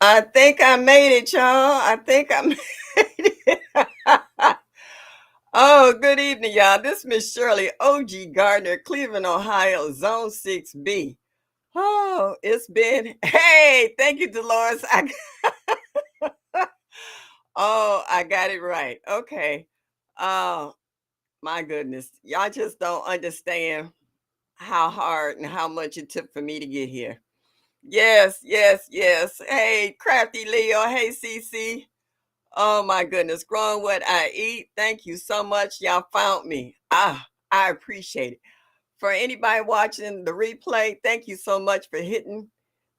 I think I made it, y'all. I think I made it. Oh, good evening, y'all. This is Miss Shirley O.G. Gardner, Cleveland, Ohio, Zone 6B. Oh, it's been, hey, thank you, Dolores. Oh, I got it right. Okay. Oh, my goodness. Y'all just don't understand how hard and how much it took for me to get here. Yes, yes, yes. Hey, Crafty Leo. Hey, CC. Oh my goodness, growing what I eat. Thank you so much. Y'all found me. I appreciate it. For anybody watching the replay, thank you so much for hitting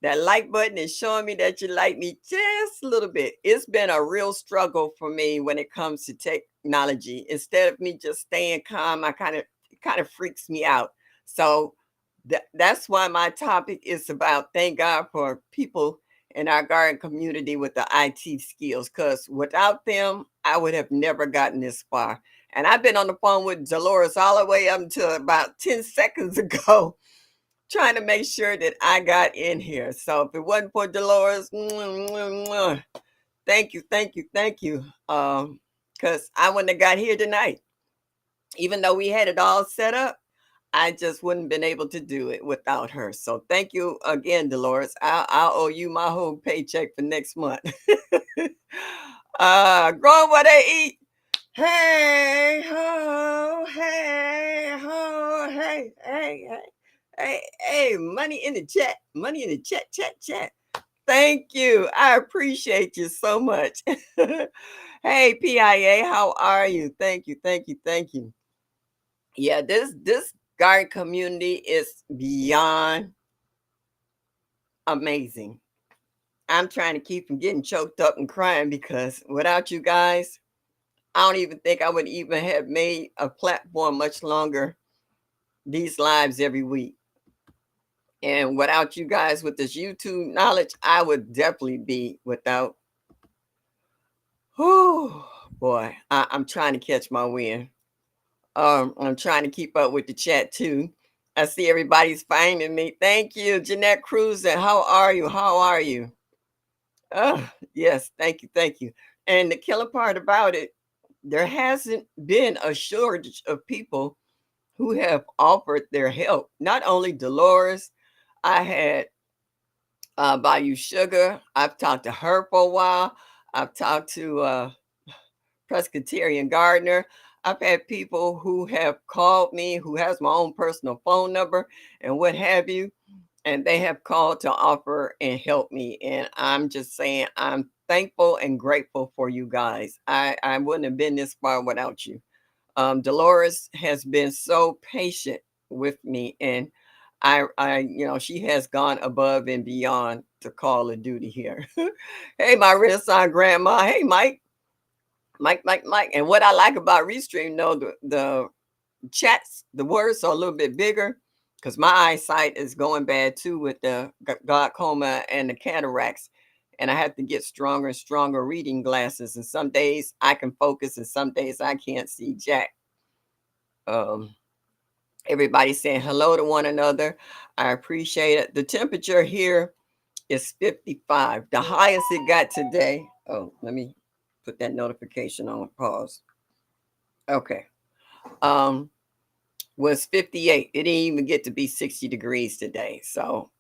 that like button and showing me that you like me just a little bit. It's been a real struggle for me when it comes to technology. Instead of me just staying calm, I kind of freaks me out. So that's why my topic is about thank God for people in our garden community with the IT skills. Because without them, I would have never gotten this far. And I've been on the phone with Dolores all the way up until about 10 seconds ago, trying to make sure that I got in here. So if it wasn't for Dolores, thank you, thank you, thank you. Because I wouldn't have got here tonight. Even though we had it all set up, I just wouldn't been able to do it without her. So thank you again, Dolores. I'll owe you my whole paycheck for next month. Growing what I eat. Hey ho, hey ho, hey, hey, hey, hey, hey, money in the chat, money in the chat, chat, chat. Thank you. I appreciate you so much. Hey, PIA, how are you? Thank you, thank you, thank you. Yeah, this garden community is beyond amazing. I'm trying to keep from getting choked up and crying because without you guys, I don't even think I would even have made a platform much longer these lives every week. And without you guys with this YouTube knowledge, I would definitely be without. Oh boy, I'm trying to catch my wind. I'm trying to keep up with the chat too. I see everybody's finding me. Thank you, Jeanette Cruz. And how are you? How are you? Oh, yes, thank you, thank you. And the killer part about it, there hasn't been a shortage of people who have offered their help. Not only Dolores, I had Bayou Sugar. I've talked to her for a while. I've talked to Presbyterian Gardner. I've had people who have called me, who has my own personal phone number and what have you, and they have called to offer and help me. And I'm just saying, I'm thankful and grateful for you guys. I wouldn't have been this far without you. Dolores has been so patient with me, and she has gone above and beyond the call of duty here. Hey, my Renaissance grandma. Hey, Mike. And what I like about Restream, though, the chats, the words are a little bit bigger because my eyesight is going bad too with the glaucoma and the cataracts. And I have to get stronger and stronger reading glasses. And some days I can focus, and some days I can't see jack. Um, Everybody saying hello to one another. I appreciate it. The temperature here is 55. The highest it got today. Oh, let me put that notification on pause. Okay. Um, was 58. It didn't even get to be 60 degrees today. So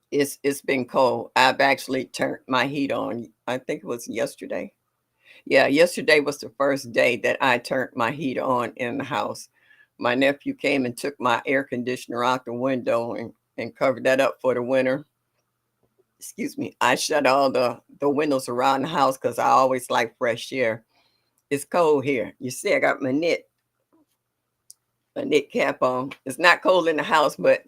it's been cold. I've actually turned my heat on. I think it was yesterday. Yeah, yesterday was the first day that I turned my heat on in the house. My nephew came and took my air conditioner out the window and covered that up for the winter. Excuse me. I shut all the windows around the house because I always like fresh air. It's cold here. You see, I got my knit cap on. It's not cold in the house, but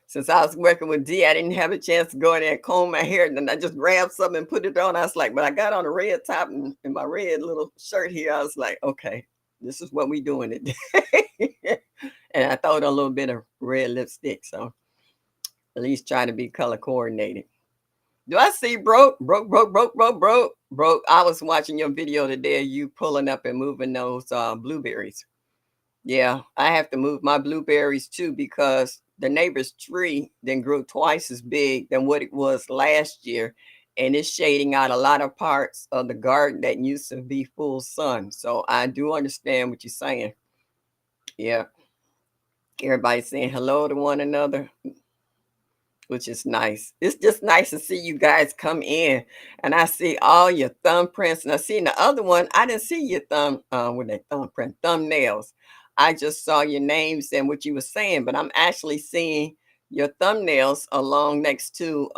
since I was working with D, I didn't have a chance to go in there and comb my hair. And then I just grabbed something and put it on. I was like, but I got on a red top and my red little shirt here. I was like, okay, this is what we doing today. And I throw on a little bit of red lipstick. So at least try to be color coordinated. Do I see broke? I was watching your video today, you pulling up and moving those blueberries. Yeah, I have to move my blueberries too because the neighbor's tree then grew twice as big than what it was last year, and it's shading out a lot of parts of the garden that used to be full sun. So I do understand what you're saying. Yeah, everybody's saying hello to one another, which is nice. It's just nice to see you guys come in, and I see all your thumbprints. And I see in the other one, I didn't see your with that thumbprint, thumbnails. I just saw your names and what you were saying, but I'm actually seeing your thumbnails along next to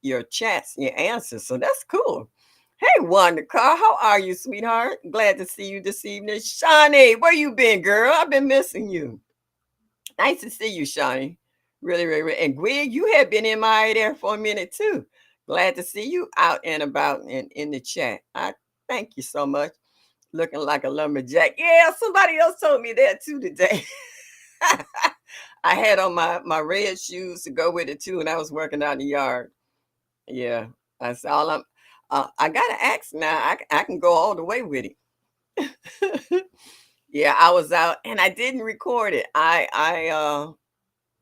your chats, your answers. So that's cool. Hey, Wanda Carr, how are you, sweetheart? Glad to see you this evening. Shawnee, where you been, girl? I've been missing you. Nice to see you, Shawnee. Really, really, really. And Gwig, you had been in my there for a minute too. Glad to see you out and about in the chat. I thank you so much. Looking like a lumberjack. Yeah, somebody else told me that too today. I had on my red shoes to go with it too, and I was working out in the yard. Yeah, that's all I'm. I gotta ask now. I can go all the way with it. Yeah, I was out and I didn't record it. I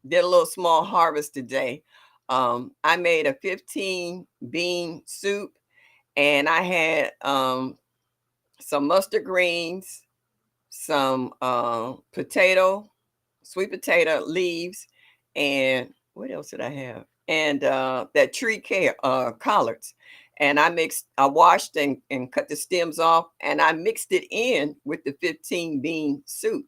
did a little small harvest today. I made a 15 bean soup, and I had some mustard greens, some sweet potato leaves, and what else did I have? And that collards. And I washed and cut the stems off, and I mixed it in with the 15 bean soup,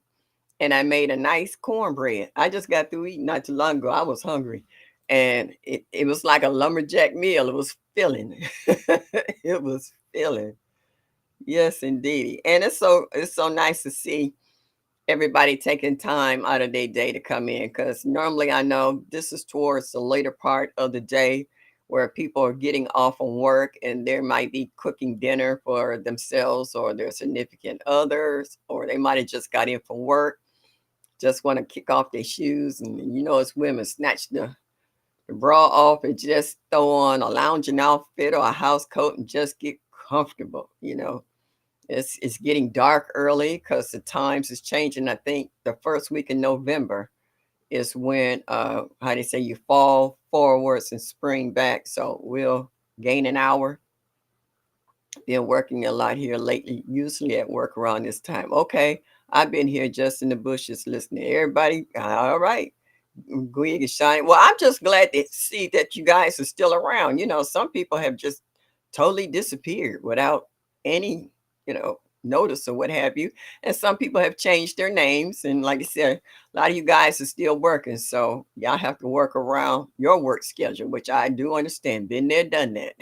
and I made a nice cornbread. I just got through eating not too long ago. I was hungry, and it was like a lumberjack meal. It was filling. It was filling. Yes, indeed. And it's so nice to see everybody taking time out of their day to come in, because normally I know this is towards the later part of the day where people are getting off from work and there might be cooking dinner for themselves or their significant others, or they might have just got in from work, just want to kick off their shoes. And as women, snatch the bra off and just throw on a lounging outfit or a house coat and just get comfortable. It's getting dark early because the times is changing. I think the first week in November is when how they say you fall forwards and spring back. So we'll gain an hour. Been working a lot here lately, usually at work around this time. Okay, I've been here just in the bushes listening. Everybody, all right. Greg is shining. Well, I'm just glad to see that you guys are still around. Some people have just totally disappeared without any, notice or what have you. And some people have changed their names. And like I said, a lot of you guys are still working. So y'all have to work around your work schedule, which I do understand. Been there, done that.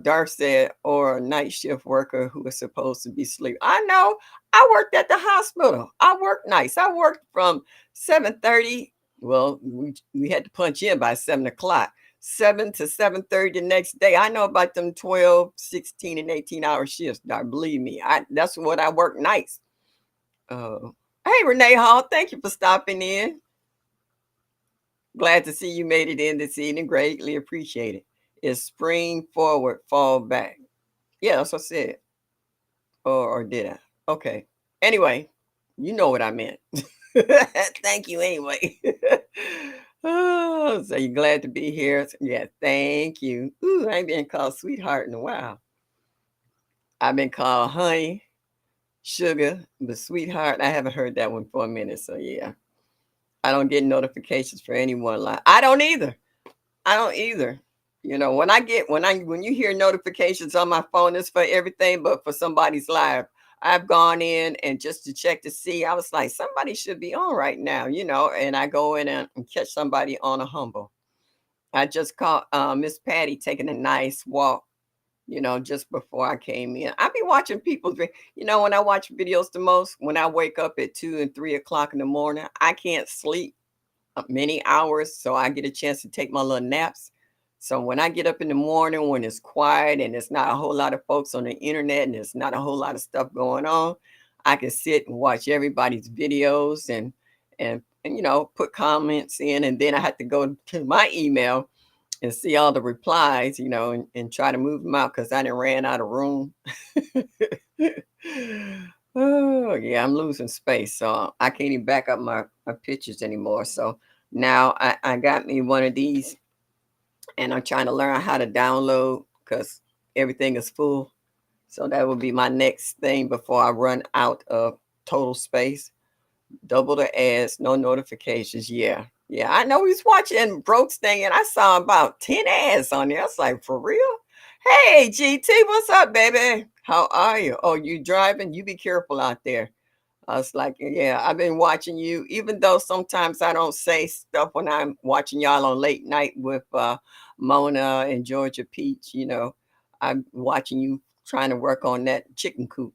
Darth said, or a night shift worker who is supposed to be asleep. I know. I worked at the hospital. I worked nights. I worked from 7:30. Well, we had to punch in by 7 o'clock. 7 to 7:30 the next day. I know about them 12, 16, and 18-hour shifts. Darth, believe me. That's what I work nights. Uh, hey, Renee Hall, thank you for stopping in. Glad to see you made it in this evening. Greatly appreciate it. Is spring forward, fall back. Yeah, that's what I said. Or did I? Okay. Anyway, you know what I meant. Thank you anyway. Oh, so you're glad to be here. Yeah, thank you. Ooh, I ain't been called sweetheart in a while. I've been called honey, sugar, but sweetheart, I haven't heard that one for a minute. So yeah. I don't get notifications for anyone like I don't either. I don't either. When you hear notifications on my phone, it's for everything but for somebody's live. I've gone in and just to check to see, I was like, somebody should be on right now, and I go in and catch somebody on a humble. I just caught Miss Patty taking a nice walk, just before I came in. I be watching people, when I watch videos the most, when I wake up at 2 and 3 o'clock in the morning, I can't sleep many hours, so I get a chance to take my little naps. So when I get up in the morning, when it's quiet and there's not a whole lot of folks on the internet and there's not a whole lot of stuff going on, I can sit and watch everybody's videos and put comments in, and then I have to go to my email and see all the replies, and try to move them out because I done ran out of room. Oh, yeah, I'm losing space, so I can't even back up my pictures anymore. So now I got me one of these, and I'm trying to learn how to download because everything is full. So that will be my next thing before I run out of total space. Double the ads, no notifications. Yeah. Yeah. I know he's watching Broke's thing and I saw about 10 ads on there. I was like, for real? Hey, GT, what's up, baby? How are you? Oh, you driving? You be careful out there. I was like, yeah, I've been watching you, even though sometimes I don't say stuff when I'm watching y'all on late night with Mona and Georgia Peach. I'm watching you trying to work on that chicken coop.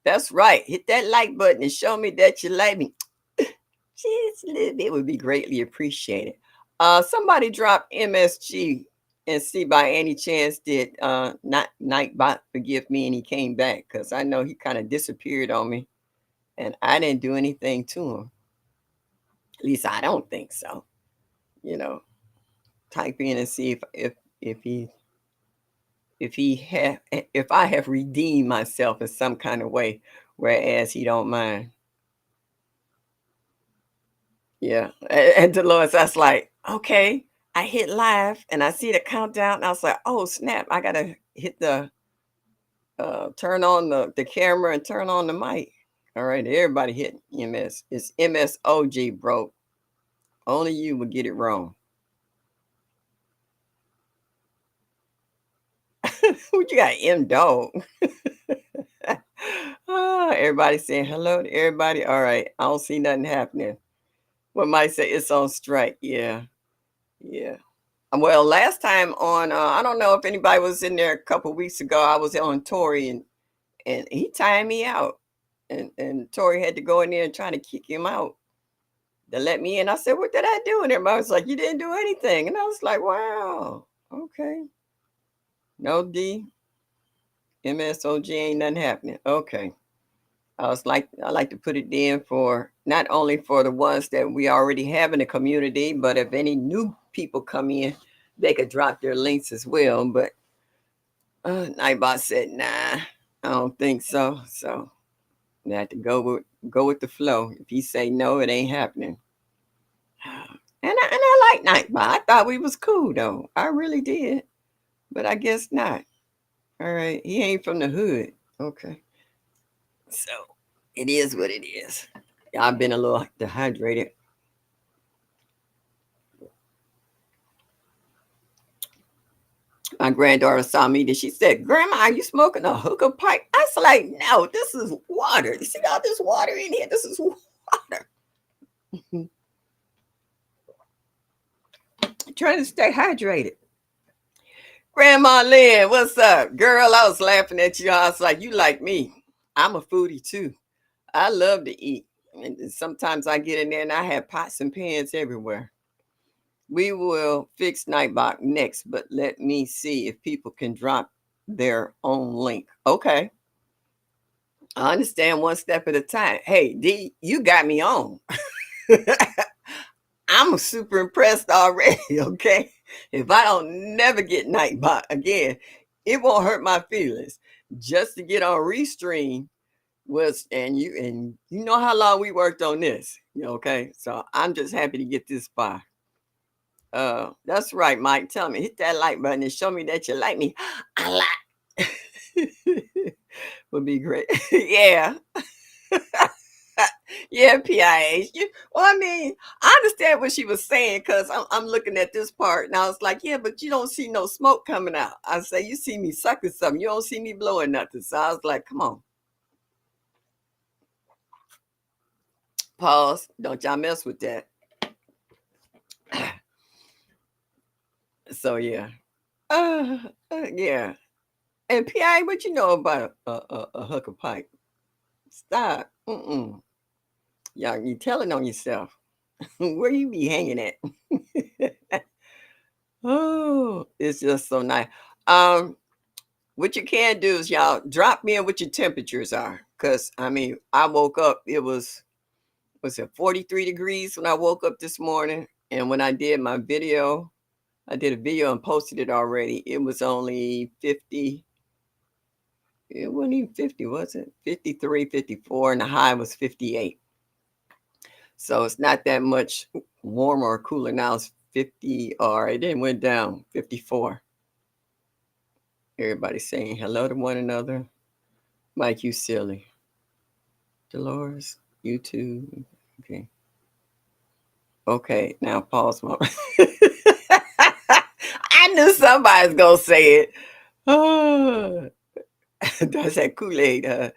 That's right. Hit that like button and show me that you like me. Just a little bit would be greatly appreciated. Somebody drop MSG and see by any chance did not Nightbot forgive me and he came back because I know he kind of disappeared on me and I didn't do anything to him. At least I don't think so. You know, type in and see if he if I have redeemed myself in some kind of way, whereas he don't mind. Yeah. And Dolores, I was like, okay. I hit live and I see the countdown. And I was like, oh snap, I gotta hit the turn on the camera and turn on the mic. All right, everybody hit MS. It's MSOG, bro. Only you would get it wrong. What you got, M Dog? Everybody saying hello to everybody. All right, I don't see nothing happening. What might say it's on strike. Yeah, yeah. Well, last time on, I don't know if anybody was in there a couple weeks ago. I was on Tori and he timed me out, and Tori had to go in there and try to kick him out to let me in. I said, "What did I do?" And everybody was like, "You didn't do anything," and I was like, "Wow, okay, no D, MSOG ain't nothing happening." Okay. I like to put it in for not only for the ones that we already have in the community, but if any new people come in, they could drop their links as well. But Nightbot said, "Nah, I don't think so." So we had to go with the flow. If he say no, it ain't happening. And I like Nightbot. I thought we was cool though. I really did, but I guess not. All right, he ain't from the hood. Okay, so it is what it is. I've been a little dehydrated. My granddaughter saw me and she said, Grandma, are you smoking a hookah pipe? I was like, no, this is water. You see all this water in here? This is water. Trying to stay hydrated. Grandma Lynn, what's up? Girl, I was laughing at you. I was like, you like me. I'm a foodie too. I love to eat. And sometimes I get in there and I have pots and pans everywhere. We will fix Nightbot next, but let me see if people can drop their own link. Okay. I understand one step at a time. Hey, D, you got me on. I'm super impressed already. Okay. If I don't never get Nightbot again, it won't hurt my feelings. Just to get on Restream was and you know how long we worked on this. Okay. So I'm just happy to get this far. That's right, Mike. Tell me, hit that like button and show me that you like me. I like would be great. Yeah. Yeah, PIH. Well, I mean, I understand what she was saying because I'm looking at this part and I was like, yeah, but you don't see no smoke coming out. I say, you see me sucking something. You don't see me blowing nothing. So I was like, come on, pause. Don't y'all mess with that. So, yeah. Uh, yeah. And PI, what you know about a hooker pipe? Stop. Mm-mm. Y'all, you telling on yourself. Where you be hanging at? Oh, it's just so nice. Um, what you can do is y'all drop me in what your temperatures are. Cause I mean, I woke up, it was it 43 degrees when I woke up this morning. And when I did my video, I did a video and posted it already. It was only 50, It wasn't even 50, was it? 53, 54, and the high was 58. So it's not that much warmer or cooler now. It's 50, or it didn't went down 54. Everybody saying hello to one another. Mike, you silly. Dolores, you too. Okay. Okay, now pause my. I knew somebody's gonna say it. Oh, that's that Kool-Aid.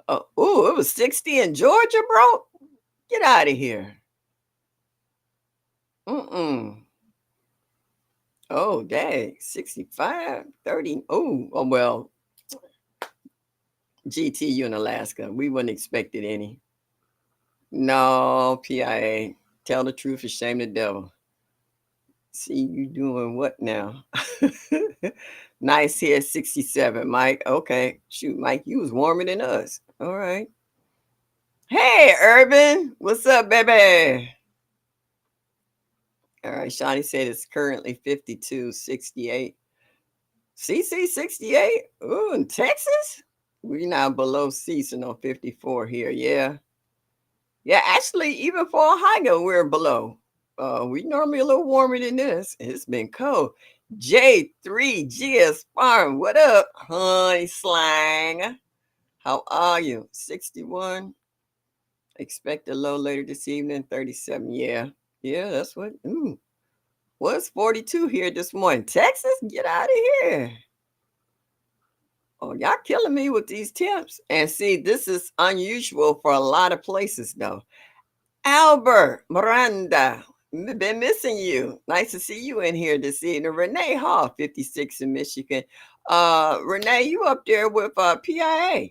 Oh, it was 60 in Georgia, bro. Get out of here. Mm-mm. Oh, dang. 65, 30. Oh, well, GTU in Alaska. We wouldn't expect it any. No, PIA. Tell the truth and shame the devil. See you doing what now? Nice here, 67, Mike. Okay. Shoot, Mike, you was warmer than us. All right. Hey, Urban. What's up, baby? All right. Shawnee said it's currently 52, 68. CC 68? Ooh, in Texas? We now below seasonal 54 here. Yeah. Yeah, actually, even for Ohio, we're below. We normally a little warmer than this. It's been cold. J3GS Farm, what up, honey slang? How are you? 61. Expect a low later this evening. 37. Yeah. Yeah, that's what. Ooh. Was 42 here this morning. Texas? Get out of here. Oh, y'all killing me with these temps. And see, this is unusual for a lot of places, though. Albert Miranda, been missing you. Nice to see you in here this evening. Renee Hall, 56 in Michigan. Renee, you up there with PIA.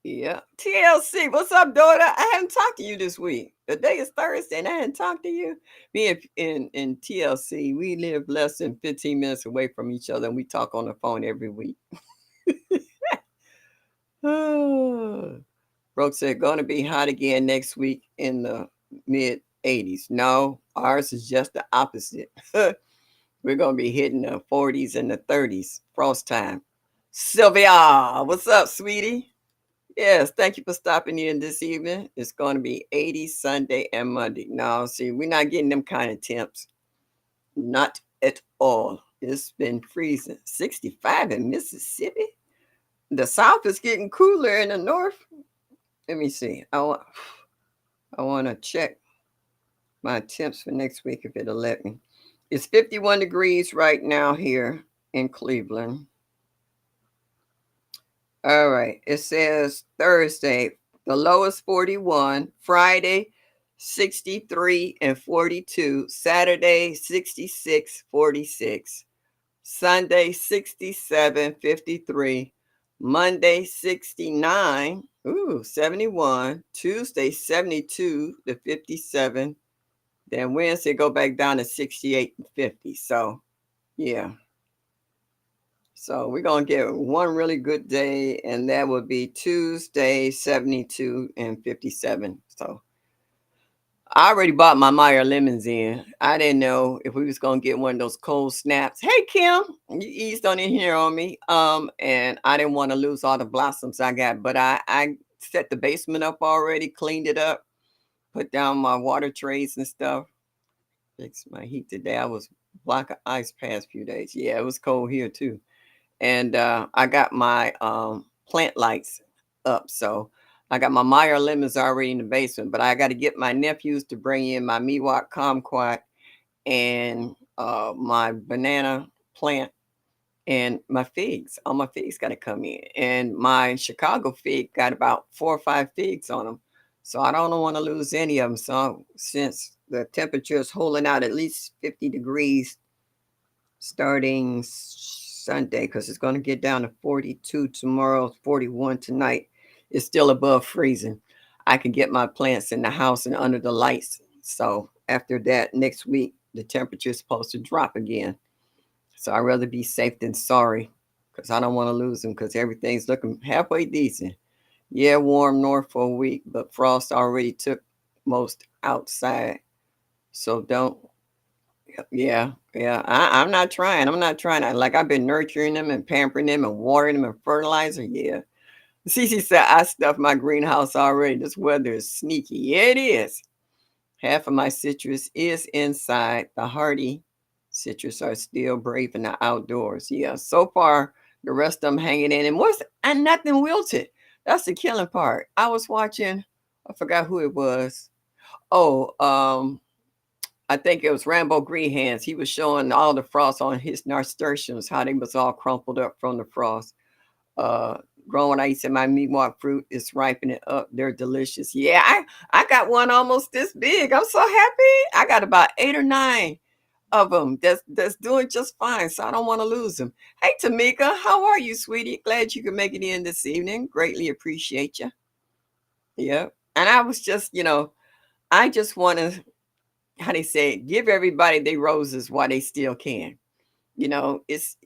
Yeah. TLC, what's up, daughter? I haven't talked to you this week. The day is Thursday and I hadn't talked to you. Me and in TLC, we live less than 15 minutes away from each other and we talk on the phone every week. Brooke said, going to be hot again next week in the mid 80s. No, ours is just the opposite. We're going to be hitting the 40s and the 30s, frost time. Sylvia, what's up, sweetie? Yes, thank you for stopping in this evening. It's going to be 80 Sunday and Monday. No, see, we're not getting them kind of temps. Not at all. It's been freezing. 65 in Mississippi. The South is getting cooler in the North. Let me see. I want to check my temps for next week if it'll let me. It's 51 degrees right now here in Cleveland. All right. It says Thursday, the lowest 41, Friday 63 and 42, Saturday 66, 46, Sunday 67, 53, Monday 69, 71, Tuesday 72 to 57, then Wednesday go back down to 68 and 50. So, yeah. So we're gonna get one really good day, and that would be Tuesday, 72 and 57. So I already bought my Meyer lemons in. I didn't know if we was gonna get one of those cold snaps. Hey Kim, you eased on in here on me. And I didn't want to lose all the blossoms I got, but I set the basement up already, cleaned it up, put down my water trays and stuff. Fixed my heat today. I was block of ice past few days. Yeah, it was cold here too. And I got my plant lights up. So I got my Meyer lemons already in the basement, but I got to get my nephews to bring in my Miwok kumquat and my banana plant and my figs. All my figs got to come in. And my Chicago fig got about 4 or 5 figs on them. So I don't want to lose any of them. So since the temperature is holding out at least 50 degrees starting Sunday, because it's going to get down to 42 tomorrow, 41 tonight. It's still above freezing. I can get my plants in the house and under the lights. So after that, next week, the temperature is supposed to drop again. So I'd rather be safe than sorry because I don't want to lose them because everything's looking halfway decent. Yeah, warm north for a week, but frost already took most outside. So don't Yeah, yeah. I'm not trying. I'm not trying. Like I've been nurturing them and pampering them and watering them and fertilizer. Yeah. Cece said I stuffed my greenhouse already. This weather is sneaky. Yeah, it is. Half of my citrus is inside. The hardy citrus are still brave in the outdoors. Yeah. So far, the rest of them hanging in, and nothing wilted. That's the killing part. I was watching. I forgot who it was. Oh, I think it was Rambo Green Hands. He was showing all the frost on his nasturtiums, how they was all crumpled up from the frost. Uh, growing ice in my meatwalk fruit is ripening up. They're delicious. Yeah, I got one almost this big. I'm so happy. I got about 8 or 9 of them that's doing just fine. So I don't want to lose them. Hey, Tamika, how are you, sweetie? Glad you could make it in this evening. Greatly appreciate you. Yeah. And I was just, I just want to, how they say, give everybody their roses while they still can. It's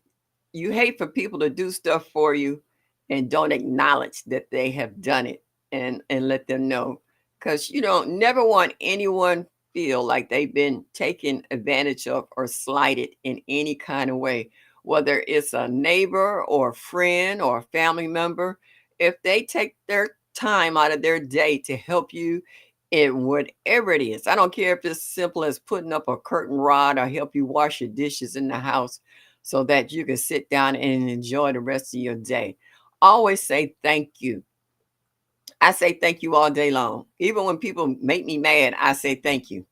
you hate for people to do stuff for you and don't acknowledge that they have done it and let them know, because you don't never want anyone feel like they've been taken advantage of or slighted in any kind of way, whether it's a neighbor or a friend or a family member. If they take their time out of their day to help you in whatever it is, I don't care if it's simple as putting up a curtain rod or help you wash your dishes in the house so that you can sit down and enjoy the rest of your day. Always say thank you. I say thank you all day long. Even when people make me mad, I say thank you.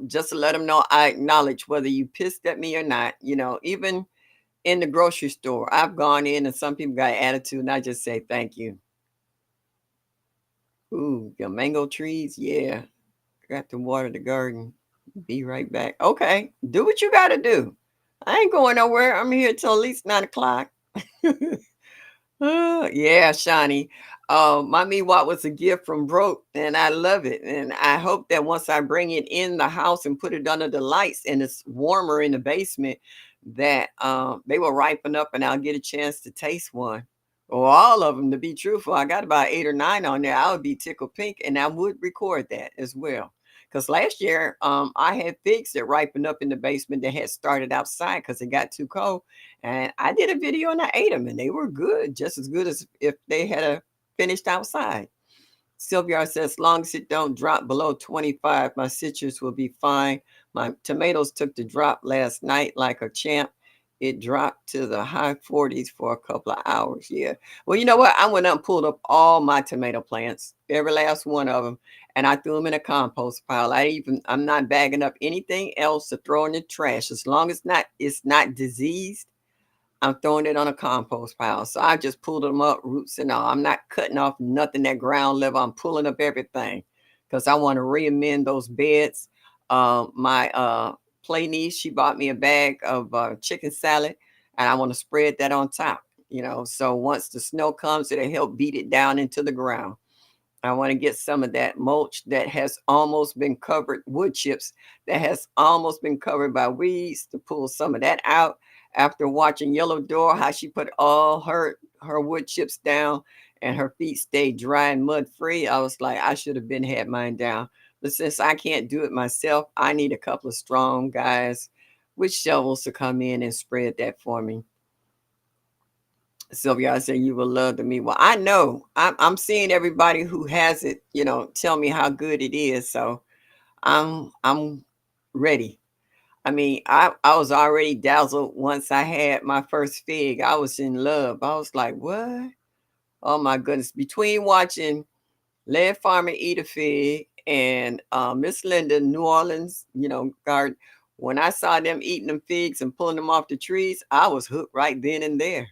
Just to let them know I acknowledge whether you pissed at me or not. Even in the grocery store, I've gone in and some people got attitude, and I just say thank you. Ooh, your mango trees, yeah. Got to water the garden. Be right back. Okay, do what you got to do. I ain't going nowhere. I'm here till at least 9 o'clock. Yeah, Shawnee. My Miwok was a gift from Broke, and I love it. And I hope that once I bring it in the house and put it under the lights and it's warmer in the basement, that they will ripen up and I'll get a chance to taste one. Or all of them, to be truthful. I got about 8 or 9 on there. I would be tickled pink, and I would record that as well. Because last year, I had figs that ripened up in the basement that had started outside because it got too cold, and I did a video and I ate them, and they were good, just as good as if they had a finished outside. Sylvia says, as long as it don't drop below 25, my citrus will be fine. My tomatoes took the drop last night like a champ. It dropped to the high 40s for a couple of hours. Yeah. Well, you know what? I went up and pulled up all my tomato plants, every last one of them, and I threw them in a compost pile. I'm not bagging up anything else to throw in the trash. As long as it's not diseased, I'm throwing it on a compost pile. So I just pulled them up, roots and all. I'm not cutting off nothing at ground level. I'm pulling up everything because I want to reamend those beds. My play niece, she bought me a bag of chicken salad, and I want to spread that on top. So once the snow comes, it'll help beat it down into the ground. I want to get some of that mulch that has almost been covered, wood chips that has almost been covered by weeds, to pull some of that out. After watching Yellow Door, how she put all her wood chips down and her feet stayed dry and mud free, I was like, I should have been had mine down. But since I can't do it myself, I need a couple of strong guys with shovels to come in and spread that for me. Sylvia, I said you will love the meat. Well, I know I'm seeing everybody who has it, tell me how good it is. So I'm ready. I mean, I was already dazzled once I had my first fig. I was in love. I was like, what? Oh my goodness. Between watching Lead Farmer eat a fig and Miss Linda, New Orleans, garden, when I saw them eating them figs and pulling them off the trees, I was hooked right then and there.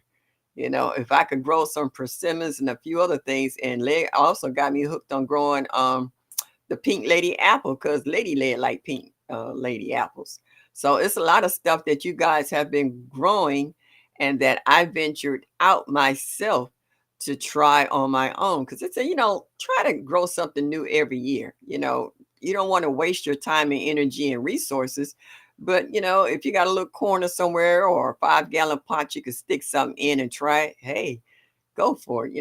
If I could grow some persimmons and a few other things, and Leg also got me hooked on growing the pink lady apple because Lady Led like pink lady apples. So it's a lot of stuff that you guys have been growing and that I ventured out myself to try on my own, because it's try to grow something new every year. You don't want to waste your time and energy and resources, but if you got a little corner somewhere or a 5-gallon pot you could stick something in and try it, hey, go for it.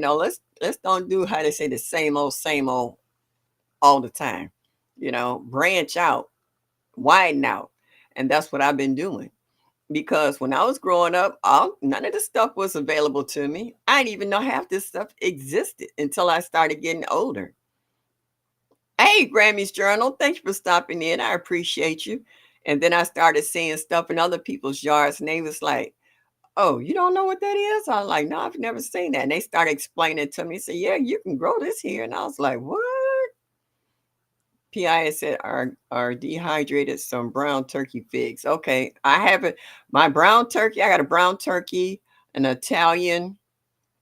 Let's don't do how they say the same old all the time. Branch out, widen out. And that's what I've been doing. Because when I was growing up, none of this stuff was available to me. I didn't even know half this stuff existed until I started getting older. Hey, Grammy's Journal, thank you for stopping in. I appreciate you. And then I started seeing stuff in other people's yards, and they was like, "Oh, you don't know what that is?" I was like, "No, I've never seen that." And they started explaining it to me. Say, "Yeah, you can grow this here." And I was like, "What?" PI said are dehydrated some brown turkey figs. Okay, I have it. My brown turkey. I got a brown turkey, an Italian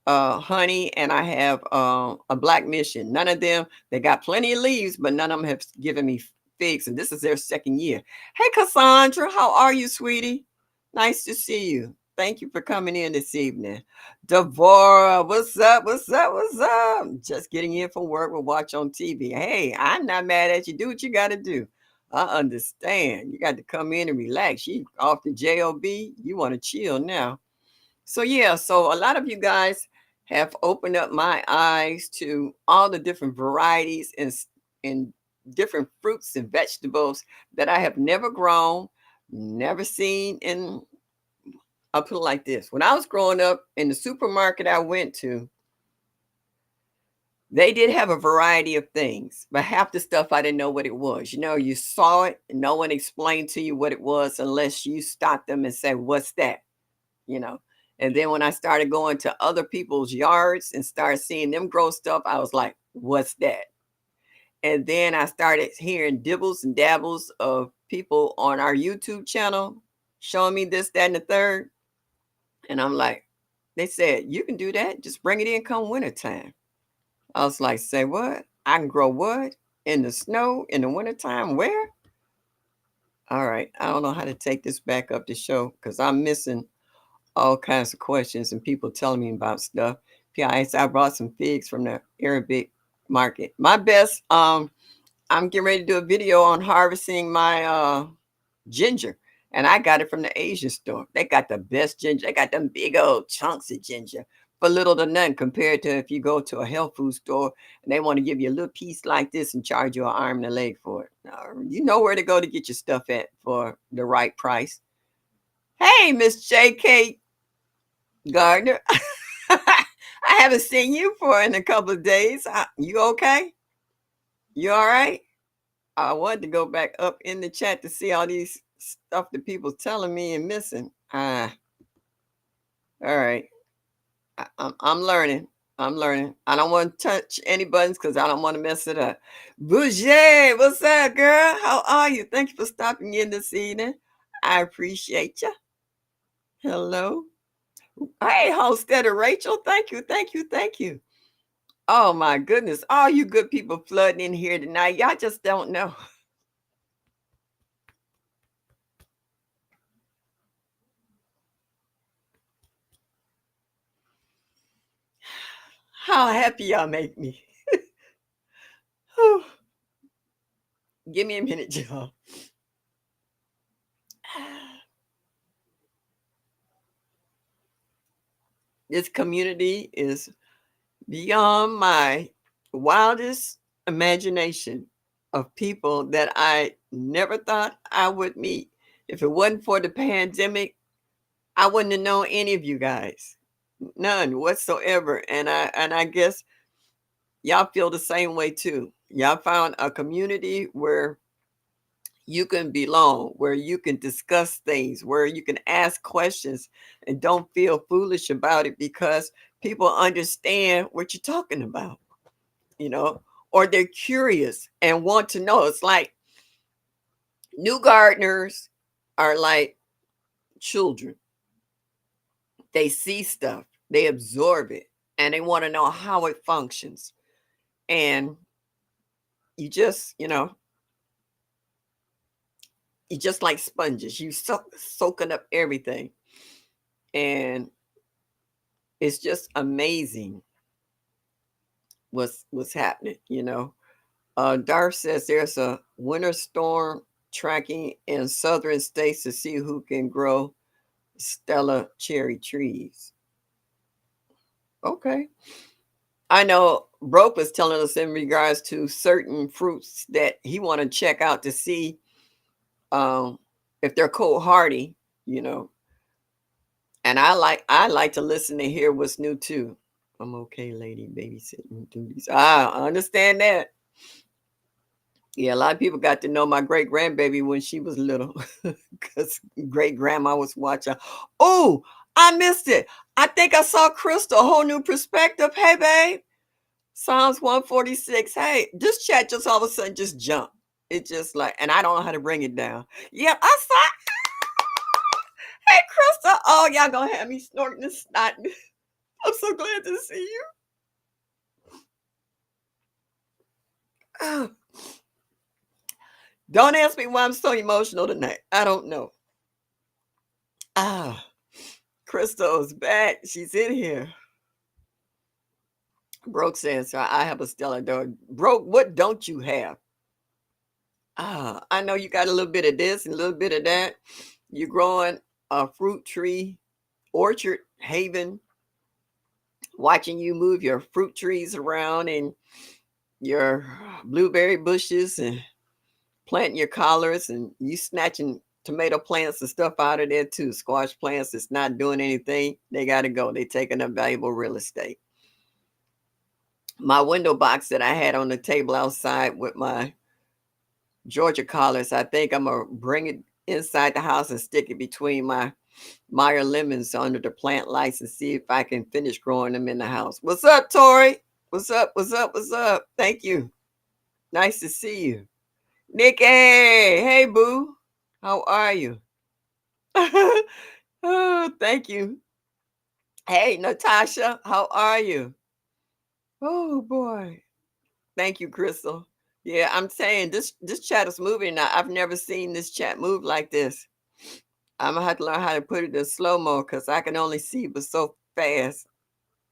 honey, and I have a black mission. None of them. They got plenty of leaves, but none of them have given me figs. And this is their second year. Hey, Cassandra, how are you, sweetie? Nice to see you. Thank you for coming in this evening. Devora, what's up? What's up? What's up? Just getting in from work. We'll watch on TV. Hey, I'm not mad at you. Do what you got to do. I understand. You got to come in and relax. You off the job. You want to chill now. So yeah, so a lot of you guys have opened up my eyes to all the different varieties and different fruits and vegetables that I have never grown, never seen in. I'll put it like this. When I was growing up in the supermarket I went to, they did have a variety of things, but half the stuff I didn't know what it was. You know, you saw it, and no one explained to you what it was unless you stopped them and said, "What's that?" You know. And then when I started going to other people's yards and started seeing them grow stuff, I was like, what's that? And then I started hearing dibbles and dabbles of people on our YouTube channel showing me this, that, and the third. And I'm like, they said, you can do that. Just bring it in come wintertime. I was like, say what? I can grow what? In the snow, in the wintertime? Where? All right. I don't know how to take this back up the show because I'm missing all kinds of questions and people telling me about stuff. I brought some figs from the Arabic market. My best, I'm getting ready to do a video on harvesting my ginger. And I got it from the Asian store. They got the best ginger. They got them big old chunks of ginger for little to none compared to if you go to a health food store and they want to give you a little piece like this and charge you an arm and a leg for it. You know where to go to get your stuff at for the right price. Hey, Miss JK Gardner. I haven't seen you for in a couple of days. You okay? You all right? I wanted to go back up in the chat to see all these stuff that people telling me and missing. All right. I'm learning. I'm learning. I don't want to touch any buttons because I don't want to mess it up. Bouger, what's up, girl? How are you? Thank you for stopping in this evening. I appreciate you. Hello. Hey, Homesteader Rachel. Thank you. Thank you. Thank you. Oh my goodness. All you good people flooding in here tonight. Y'all just don't know. How happy y'all make me. Give me a minute, y'all. This community is beyond my wildest imagination of people that I never thought I would meet. If it wasn't for the pandemic, I wouldn't have known any of you guys. None whatsoever. And I guess y'all feel the same way too. Y'all found a community where you can belong, where you can discuss things, where you can ask questions and don't feel foolish about it because people understand what you're talking about, you know, or they're curious and want to know. It's like new gardeners are like children. They see stuff, they absorb it, and they want to know how it functions. And you just, you just like sponges. You soaking up everything. And it's just amazing what's happening. Darth says there's a winter storm tracking in southern states to see who can grow Stella cherry trees. Okay. I know Broke was telling us in regards to certain fruits that he want to check out to see um, if they're cold hardy, you know. And I like to listen to hear what's new too. I'm okay, lady, babysitting duties. I understand that. Yeah, a lot of people got to know my great grandbaby when she was little, because great grandma was watching. Oh, I missed it. I think I saw Crystal, a whole new perspective. Hey, babe. Psalms 146. Hey, this chat just all of a sudden just jumped. It just like, and I don't know how to bring it down. Yep, I saw. Hey, Crystal. Oh, y'all gonna have me snorting and snotting. I'm so glad to see you. Oh, don't ask me why I'm so emotional tonight. I don't know. Ah, Crystal's back. She's in here. Broke says, "So I have a stellar dog." Broke, what don't you have? I know you got a little bit of this and a little bit of that. You're growing a fruit tree, orchard, haven, watching you move your fruit trees around and your blueberry bushes and planting your collards, and you snatching tomato plants and stuff out of there too. Squash plants that's not doing anything, they got to go. They taking up valuable real estate. My window box that I had on the table outside with my Georgia collards, I think I'm gonna bring it inside the house and stick it between my Meyer lemons under the plant lights and see if I can finish growing them in the house. What's up, Tori? What's up? What's up? What's up? Thank you. Nice to see you. Nikki, hey boo. How are you? Oh, thank you. Hey, Natasha, how are you? Oh boy. Thank you, Crystal. Yeah, I'm saying this chat is moving now. I've never seen this chat move like this. I'm gonna have to learn how to put it in slow mo because I can only see but so fast.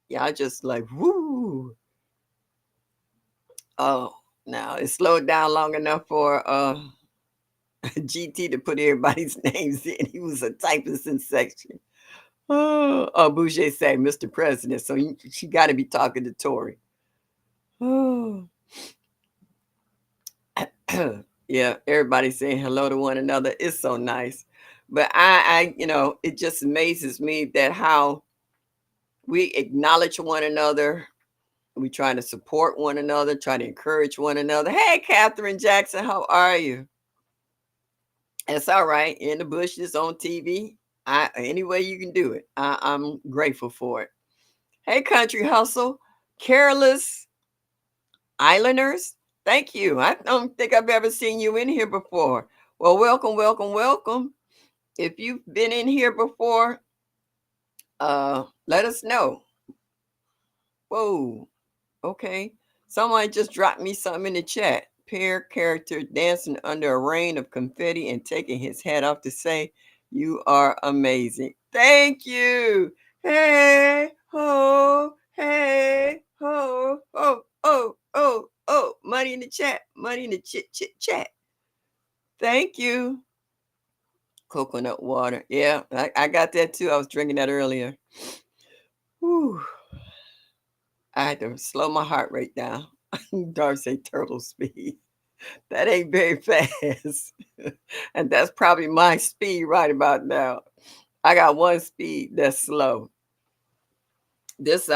Yeah, I just like woo. Oh, now it slowed down long enough for GT to put everybody's names in. He was a typist in section. Oh, Boucher say Mr. President, so she got to be talking to Tory. Oh, yeah, everybody saying hello to one another. It's so nice. But it just amazes me that how we acknowledge one another. We try to support one another, try to encourage one another. Hey, Catherine Jackson, how are you? It's all right. In the bushes, on TV. Any way you can do it. I'm grateful for it. Hey, Country Hustle, Careless Islanders. Thank you. I don't think I've ever seen you in here before. Well, welcome, welcome, welcome. If you've been in here before, let us know. Whoa. Okay. Someone just dropped me something in the chat. Pear character dancing under a rain of confetti and taking his hat off to say, "You are amazing." Thank you. Hey, ho, hey, ho, oh, oh, oh, oh. Money in the chat. Money in the chat. Thank you. Coconut water. Yeah, I got that too. I was drinking that earlier. Whew. I had to slow my heart rate down. Darcy turtle speed. That ain't very fast. And that's probably my speed right about now. I got one speed that's slow. This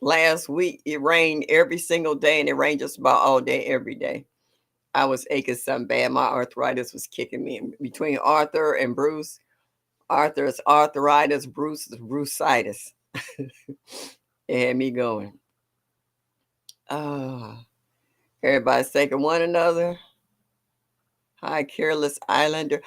last week it rained every single day and it rained just about all day every day. I was aching something bad. My arthritis was kicking me. Between Arthur and Bruce, Arthur's arthritis, Bruce's brucitis. It had me going. Oh, everybody's thanking one another. Hi, Careless Islander.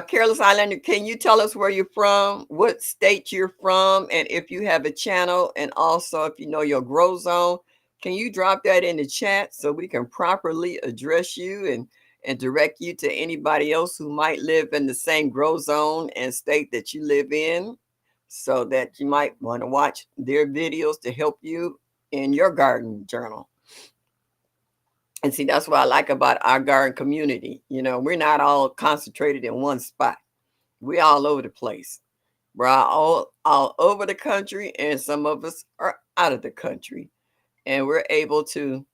Careless Islander, can you tell us where you're from, what state you're from, and if you have a channel, and also if you know your grow zone? Can you drop that in the chat so we can properly address you and direct you to anybody else who might live in the same grow zone and state that you live in, so that you might want to watch their videos to help you in your garden journal? And see, that's what I like about our garden community. We're not all concentrated in one spot. We're all over the place. We're all over the country, and some of us are out of the country. And we're able to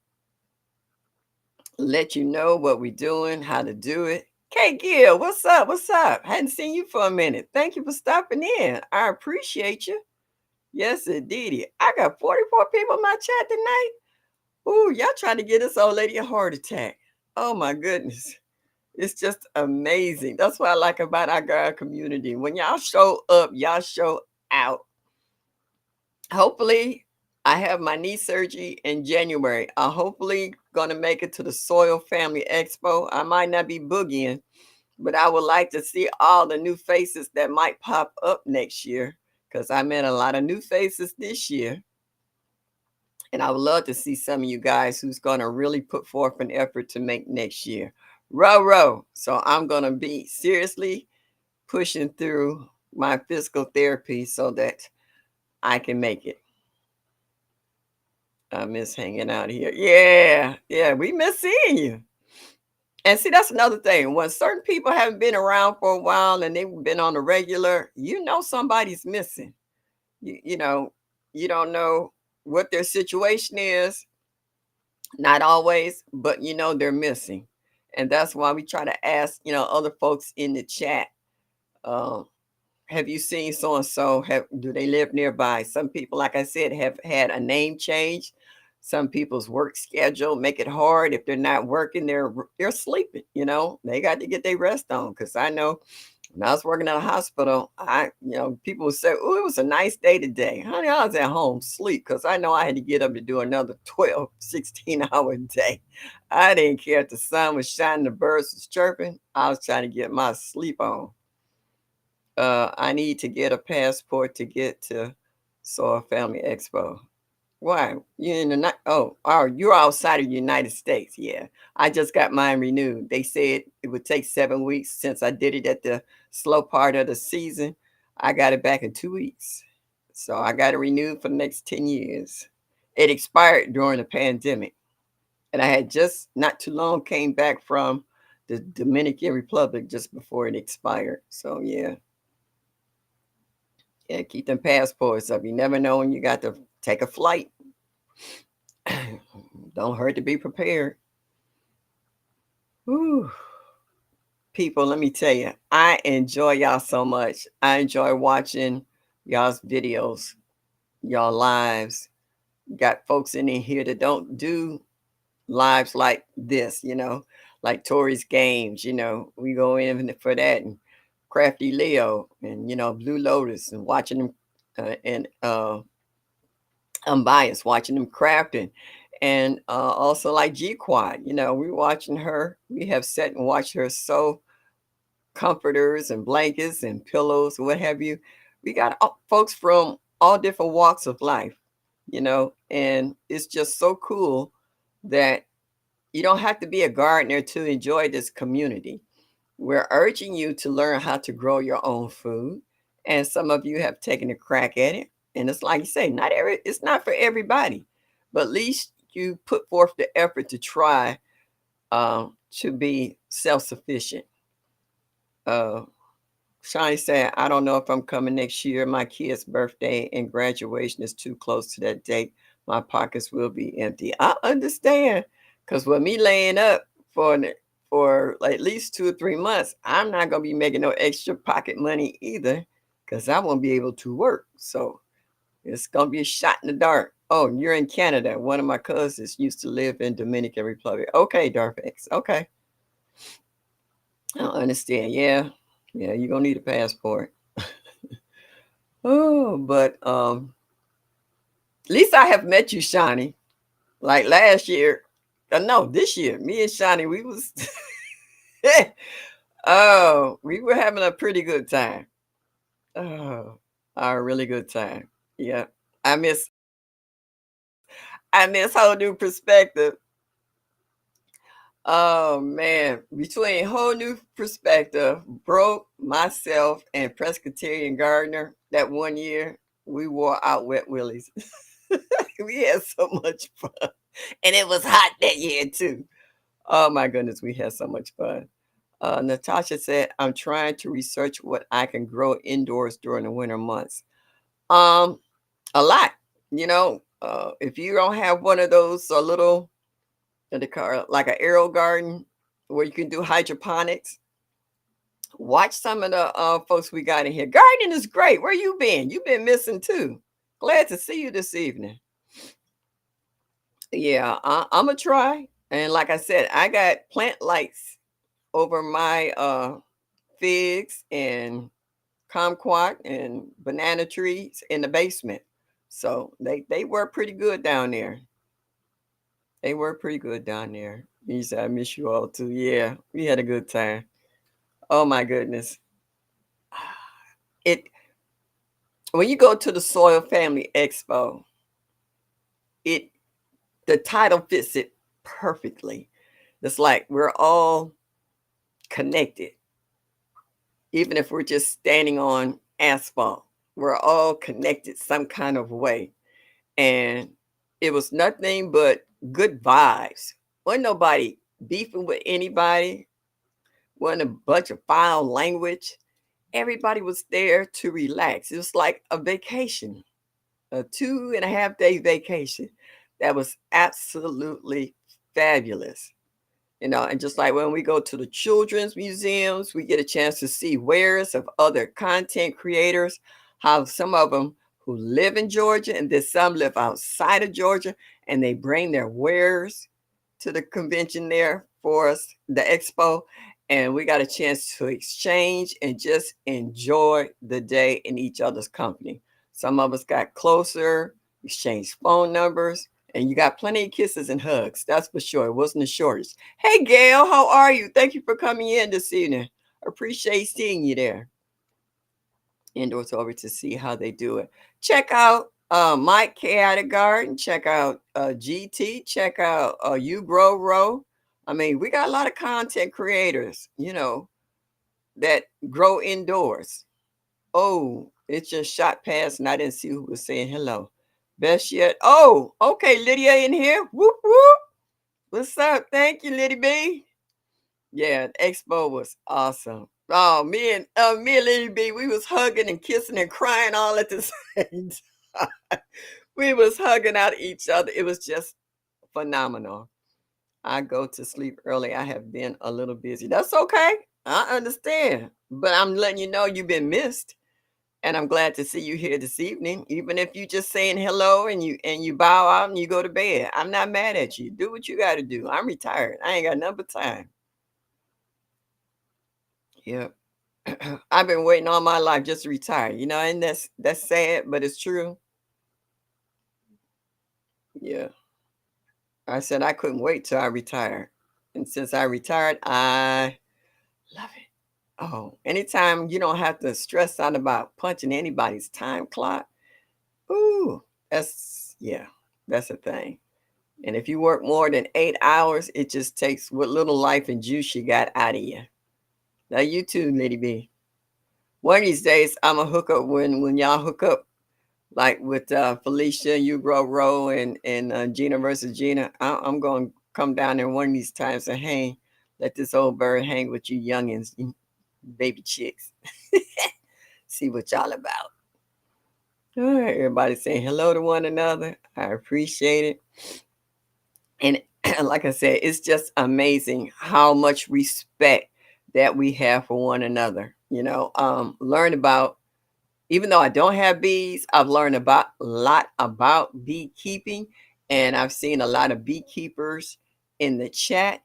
let you know what we're doing, how to do it, Kate Gill, what's up? What's up? Hadn't seen you for a minute. Thank you for stopping in. I appreciate you. Yes, indeed. I got 44 people in my chat tonight. Ooh, y'all trying to get this old lady a heart attack. Oh my goodness. It's just amazing. That's what I like about our girl community. When y'all show up, y'all show out. Hopefully, I have my knee surgery in January. I'm hopefully gonna make it to the Soil Family Expo. I might not be boogieing, but I would like to see all the new faces that might pop up next year because I met a lot of new faces this year. And I would love to see some of you guys who's going to really put forth an effort to make next year. Row. So I'm going to be seriously pushing through my physical therapy so that I can make it. I miss hanging out here. Yeah. Yeah. We miss seeing you. And see, that's another thing. When certain people haven't been around for a while and they've been on the regular, you know somebody's missing. You know, you don't know what their situation is, not always, but you know they're missing. And that's why we try to ask, other folks in the chat, um, have you seen so and so? Have Do they live nearby? Some people, like I said, have had a name change. Some people's work schedule make it hard. If they're not working, they're sleeping. They got to get their rest on. Because I know when I was working at a hospital, people would say, "Oh, it was a nice day today." Honey, I was at home sleep because I know I had to get up to do another 12, 16-hour day. I didn't care if the sun was shining, the birds was chirping. I was trying to get my sleep on. I need to get a passport to get to Soil Family Expo. Why? You're in the you're outside of the United States. Yeah, I just got mine renewed. They said it would take 7 weeks since I did it at the slow part of the season. I got it back in 2 weeks, so I got it renewed for the next 10 years. It expired during the pandemic, and I had just not too long came back from the Dominican Republic just before it expired. So yeah. Yeah, keep them passports up. You never know when you got to take a flight. Don't hurt to be prepared. Whew. People, let me tell you, I enjoy y'all so much. I enjoy watching y'all's videos, y'all lives. Got folks in here that don't do lives like this, like Tori's Games, we go in for that, and Crafty Leo, and Blue Lotus, and watching them, and unbiased, watching them crafting. And also like G Quad, we watching her. We have sat and watched her sew comforters and blankets and pillows, what have you. We got folks from all different walks of life, and it's just so cool that you don't have to be a gardener to enjoy this community. We're urging you to learn how to grow your own food, and some of you have taken a crack at it. And it's like you say, it's not for everybody, but at least you put forth the effort to try to be self-sufficient. Uh, Shani said, "I don't know if I'm coming next year. My kid's birthday and graduation is too close to that date. My pockets will be empty." I understand, because with me laying up for like at least 2 or 3 months, I'm not gonna be making no extra pocket money either, because I won't be able to work. So it's gonna be a shot in the dark. Oh, you're in Canada. One of my cousins used to live in Dominican Republic. Okay, Darfax. Okay, I understand. Yeah, yeah, you're gonna need a passport. Oh, but at least I have met you, Shawnee. Like last year, no, this year, me and Shawnee, we was oh, we were having a pretty good time. Oh, a really good time. Yeah. I miss I miss whole new perspective. Oh man, between whole new perspective, broke myself and Presbyterian Gardener that one year, we wore out wet willies. We had so much fun. And it was hot that year too. Oh my goodness, we had so much fun. Natasha said, "I'm trying to research what I can grow indoors during the winter months." Um, a lot. If you don't have one of those little, what they call it, like an aero garden where you can do hydroponics, Watch some of the folks we got in here. Gardening is great. Where you been? You been missing too. Glad to see you this evening. Yeah, I'm gonna try. And like I said, I got plant lights over my figs and kumquat and banana trees in the basement. So they were pretty good down there. They were pretty good down there. He said, I miss you all too. Yeah, we had a good time. Oh my goodness. It when you go to the Soil Family Expo, it the title fits it perfectly. It's like we're all connected, even if we're just standing on asphalt. We're all connected some kind of way. And it was nothing but good vibes. Wasn't nobody beefing with anybody, wasn't a bunch of foul language. Everybody was there to relax. It was like a vacation, a 2.5 day vacation that was absolutely fabulous. And just like when we go to the children's museums, we get a chance to see wares of other content creators, how some of them who live in Georgia and then some live outside of Georgia, and they bring their wares to the convention there for us, the expo. And we got a chance to exchange and just enjoy the day in each other's company. Some of us got closer, exchanged phone numbers, and you got plenty of kisses and hugs. That's for sure. It wasn't a shortage. Hey, Gail, how are you? Thank you for coming in this evening. Appreciate seeing you there. Indoors over to see how they do it. Check out Mike Chaotic Garden. Check out GT. Check out You Grow Row. I mean, we got a lot of content creators, that grow indoors. Oh, it just shot past and I didn't see who was saying hello. Best yet. Oh, okay, Lydia in here. Whoop whoop. What's up? Thank you, Liddy B. Yeah, the expo was awesome. Oh, me and Liddy B, we was hugging and kissing and crying all at the same time. We was hugging out each other. It was just phenomenal. I go to sleep early. I have been a little busy. That's okay. I understand. But I'm letting you know you've been missed. And I'm glad to see you here this evening. Even if you just saying hello and you bow out and you go to bed. I'm not mad at you. Do what you gotta do. I'm retired. I ain't got nothing but time. Yep. I've been waiting all my life just to retire, and that's sad, but it's true. Yeah. I said I couldn't wait till I retired. And since I retired, I love it. Oh, anytime you don't have to stress out about punching anybody's time clock. Ooh, yeah, that's a thing. And if you work more than 8 hours, it just takes what little life and juice you got out of you. Now you too, Lady B. One of these days, I'm gonna hook up when y'all hook up, like with Felicia, you grow Row, and Gina versus Gina. I'm gonna come down there one of these times and hang, let this old bird hang with you youngins, you baby chicks. See what y'all about. All right, everybody saying hello to one another. I appreciate it. And like I said, it's just amazing how much respect that we have for one another. Learn about, even though I don't have bees, I've learned about a lot about beekeeping, and I've seen a lot of beekeepers in the chat.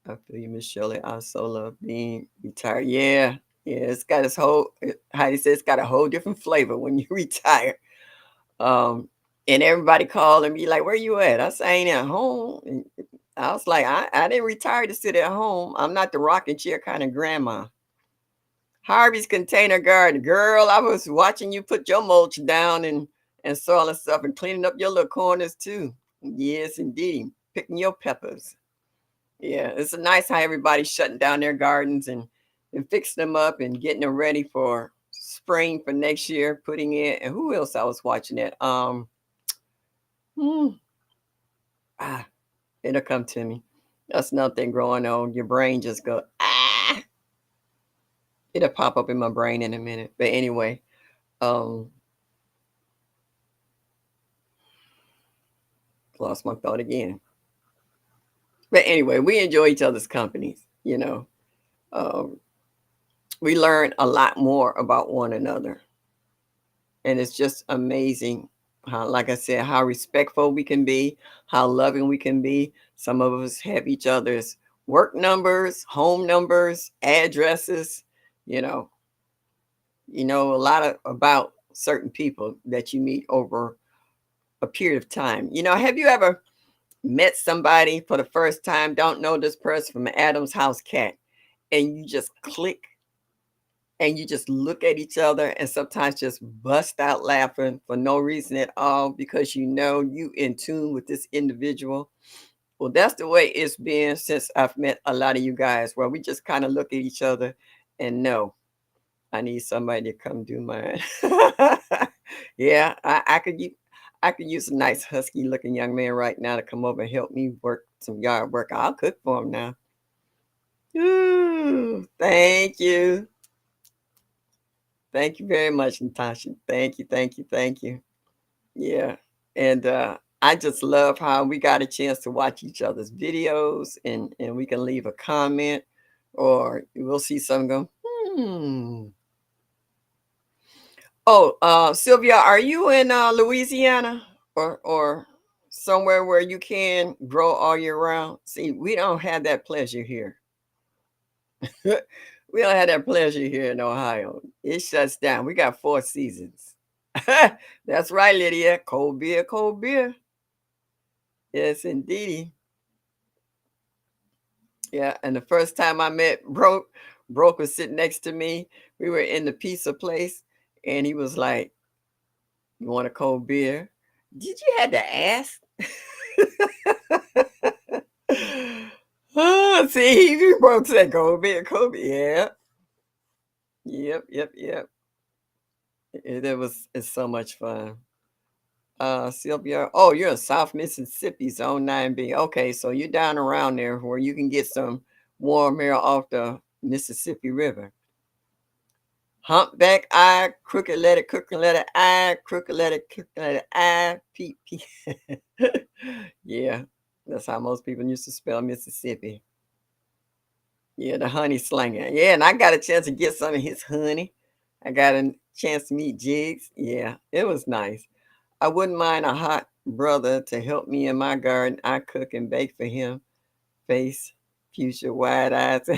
I feel you, Miss Shirley. I also love being retired. Yeah, yeah, it's got its whole. Heidi says it's got a whole different flavor when you retire. Um, and everybody called and be like, "Where you at?" I say, "I ain't at home." And I was like, I didn't retire to sit at home. I'm not the rocking chair kind of grandma. Harvey's Container Garden. Girl, I was watching you put your mulch down and soil and stuff and cleaning up your little corners too. Yes, indeed. Picking your peppers. Yeah, it's nice how everybody's shutting down their gardens and fixing them up and getting them ready for spring for next year, putting in. And who else I was watching it? Hmm, ah, it'll come to me. That's nothing growing on. Your brain just go, ah. It'll pop up in my brain in a minute. But anyway, um, lost my thought again. But anyway, we enjoy each other's companies. Um, we learn a lot more about one another. And it's just amazing how, like I said, how respectful we can be, how loving we can be. Some of us have each other's work numbers, home numbers, addresses, you know, a lot of about certain people that you meet over a period of time. Have you ever met somebody for the first time, don't know this person from Adam's house cat, and you just click and you just look at each other and sometimes just bust out laughing for no reason at all because you in tune with this individual. Well, that's the way it's been since I've met a lot of you guys, where we just kind of look at each other and know I need somebody to come do mine. Yeah, I could use a nice husky looking young man right now to come over and help me work some yard work. I'll cook for him now. Ooh, thank you. Thank you very much, Natasha. Thank you, thank you, thank you. Yeah. And I just love how we got a chance to watch each other's videos and we can leave a comment or we'll see something go, hmm. Oh, Sylvia, are you in Louisiana or somewhere where you can grow all year round? See, we don't have that pleasure here. We don't have that pleasure here in Ohio. It shuts down. We got 4 seasons. That's right, Lydia. Cold beer, cold beer. Yes, indeedy. Yeah, and the first time I met Broke was sitting next to me. We were in the pizza place, and he was like, "You want a cold beer?" Did you have to ask? Oh, see, he Broke said cold beer, cold beer. Yeah, yep, yep, yep. It's so much fun. Sylvia, oh, you're in South Mississippi, Zone 9B. Okay, so you're down around there where you can get some warm air off the Mississippi River. Humpback eye, crooked letter I, crooked letter I, P, P. Yeah, that's how most people used to spell Mississippi. Yeah, the honey slinger. Yeah, and I got a chance to get some of his honey. I got a chance to meet Jigs. Yeah, it was nice. I wouldn't mind a hot brother to help me in my garden. I cook and bake for him. Face, future, wide eyes.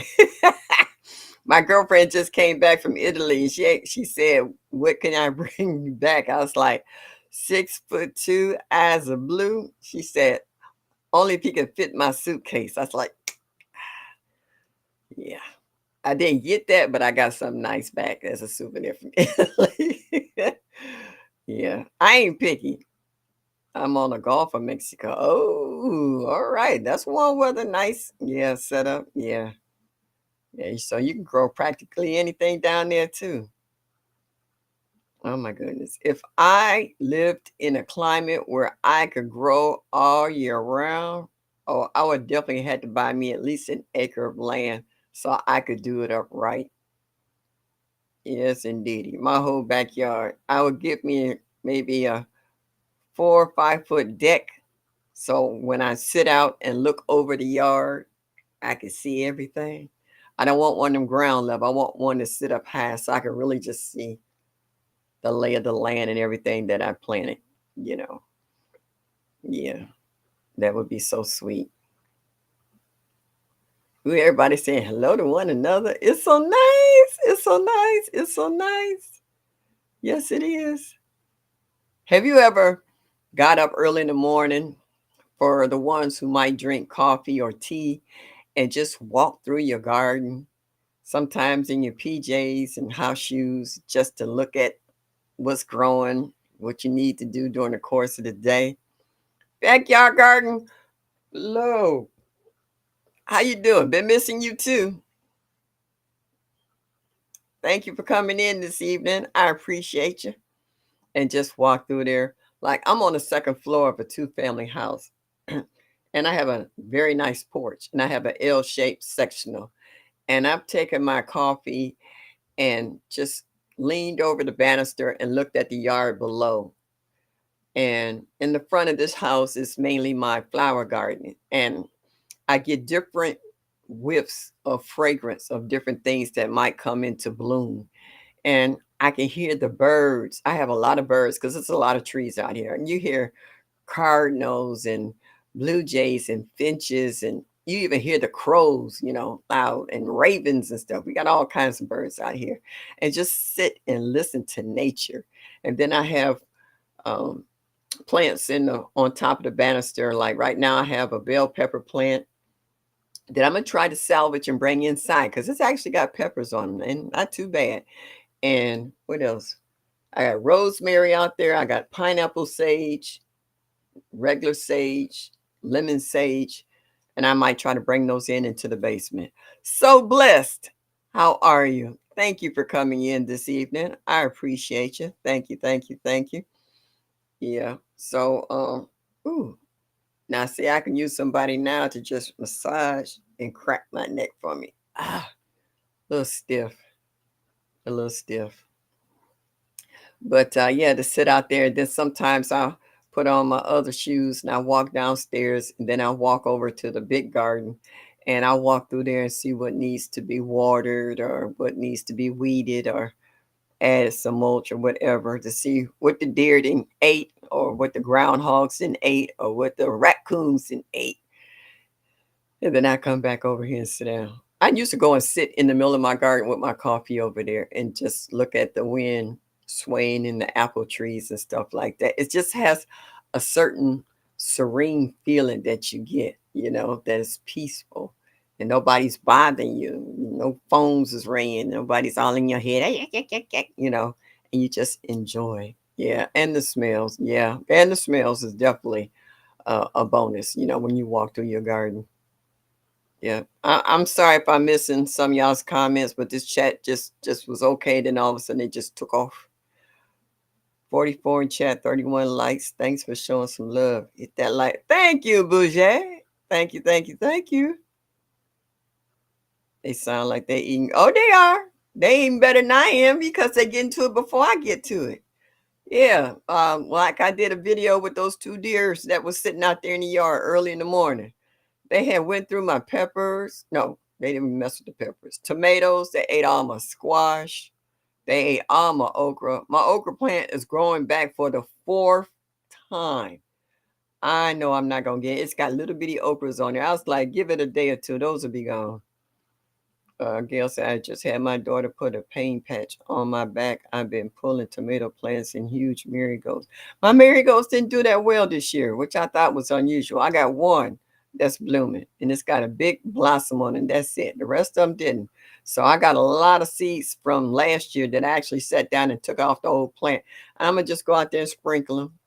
My girlfriend just came back from Italy. She said, "What can I bring you back?" I was like, 6'2", eyes are blue. She said, "Only if he can fit my suitcase." I was like, "Yeah." I didn't get that, but I got something nice back as a souvenir from Italy. Yeah, I ain't picky. I'm on the Gulf of Mexico. Oh, all right. That's warm weather, nice. Yeah, setup. Yeah. Yeah. So you can grow practically anything down there too. Oh my goodness. If I lived in a climate where I could grow all year round, oh, I would definitely have to buy me at least an acre of land so I could do it up right. Yes, indeed. My whole backyard. I would give me maybe a 4 or 5 foot deck. So when I sit out and look over the yard, I can see everything. I don't want one of them ground level. I want one to sit up high so I can really just see the lay of the land and everything that I planted, you know. Yeah, that would be so sweet. Ooh, everybody saying hello to one another. It's so nice. It's so nice. It's so nice. Yes, it is. Have you ever got up early in the morning for the ones who might drink coffee or tea and just walk through your garden, sometimes in your PJs and house shoes, just to look at what's growing, what you need to do during the course of the day? Backyard garden, hello. How you doing? Been missing you too. Thank you for coming in this evening. I appreciate you. And just walk through there. Like I'm on the second floor of a two-family house. And I have a very nice porch and I have an L-shaped sectional. And I've taken my coffee and just leaned over the banister and looked at the yard below. And in the front of this house is mainly my flower garden. And I get different whiffs of fragrance of different things that might come into bloom. And I can hear the birds. I have a lot of birds because there's a lot of trees out here. And you hear cardinals and blue jays and finches, and you even hear the crows, loud, and ravens and stuff. We got all kinds of birds out here. And just sit and listen to nature. And then I have um, plants on top of the banister. Like right now, I have a bell pepper plant that I'm gonna try to salvage and bring inside because it's actually got peppers on them and not too bad. And what else? I got rosemary out there. I got pineapple sage, regular sage, lemon sage, and I might try to bring those into the basement. So blessed. How are you? Thank you for coming in this evening. I appreciate you. Thank you, thank you, thank you. Yeah. So ooh, now see I can use somebody now to just massage and crack my neck for me. A little stiff, a little stiff. But yeah, to sit out there, and then sometimes I'll put on my other shoes and I walk downstairs, and then I'll walk over to the big garden and I'll walk through there and see what needs to be watered or what needs to be weeded or add some mulch or whatever to see what the deer didn't ate or what the groundhogs didn't ate or what the raccoons didn't ate. And then I come back over here and sit down. I used to go and sit in the middle of my garden with my coffee over there and just look at the wind swaying in the apple trees and stuff like that. It just has a certain serene feeling that you get, that is peaceful and nobody's bothering you. No phones is ringing, nobody's all in your head, and you just enjoy. Yeah, and the smells. Yeah, and the smells is definitely a bonus, when you walk through your garden. Yeah, I'm sorry if I'm missing some of y'all's comments, but this chat just was okay. Then all of a sudden it just took off. 44 in chat, 31 likes. Thanks for showing some love. Hit that like. Thank you, Bouger. Thank you, thank you, thank you. They sound like they eating. Oh, they are. They eating better than I am because they get into it before I get to it. Yeah. Like I did a video with those two deers that was sitting out there in the yard early in the morning. They had went through my peppers. No, they didn't mess with the peppers. Tomatoes, they ate all my squash. They ate all my okra. My okra plant is growing back for the fourth time. I know I'm not gonna get it. It's got little bitty okras on there. I was like, give it a day or two. Those will be gone. Gail said, I just had my daughter put a pain patch on my back. I've been pulling tomato plants and huge marigolds. My marigolds didn't do that well this year, which I thought was unusual. I got one that's blooming and it's got a big blossom on it. And that's it. The rest of them didn't. So I got a lot of seeds from last year that I actually sat down and took off the old plant. I'm going to just go out there and sprinkle them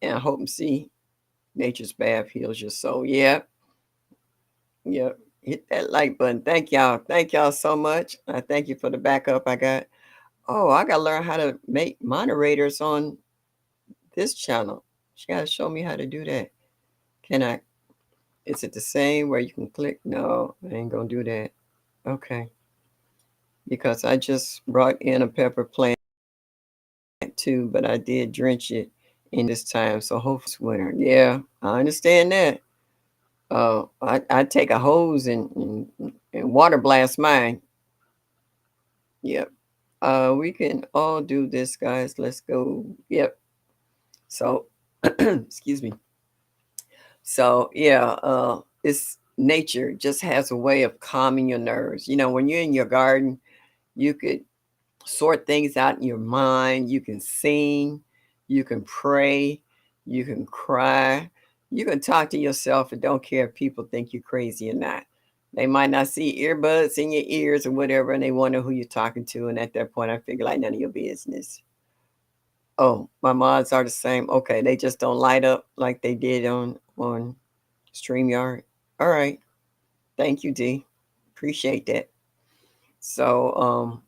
and hope and see nature's bath heals your soul. Yeah. Yeah. Hit that like button. Thank y'all. Thank y'all so much. I thank you for the backup I got. Oh, I gotta learn how to make moderators on this channel. She gotta show me how to do that. Can I? Is it the same where you can click? No, I ain't gonna do that. Okay. Because I just brought in a pepper plant too, but I did drench it in this time. So hopefully it's winter. Yeah, I understand that. I take a hose and water blast mine. Yep. We can all do this, guys. Let's go. Yep. So, excuse me. So, yeah, it's nature just has a way of calming your nerves. When you're in your garden, you could sort things out in your mind. You can sing, you can pray, you can cry, you can talk to yourself and don't care if people think you're crazy or not. They might not see earbuds in your ears or whatever, and they wonder who you're talking to. And at that point, I figure like none of your business. Oh, my mods are the same. Okay, they just don't light up like they did on StreamYard. All right, thank you, D. Appreciate that. So,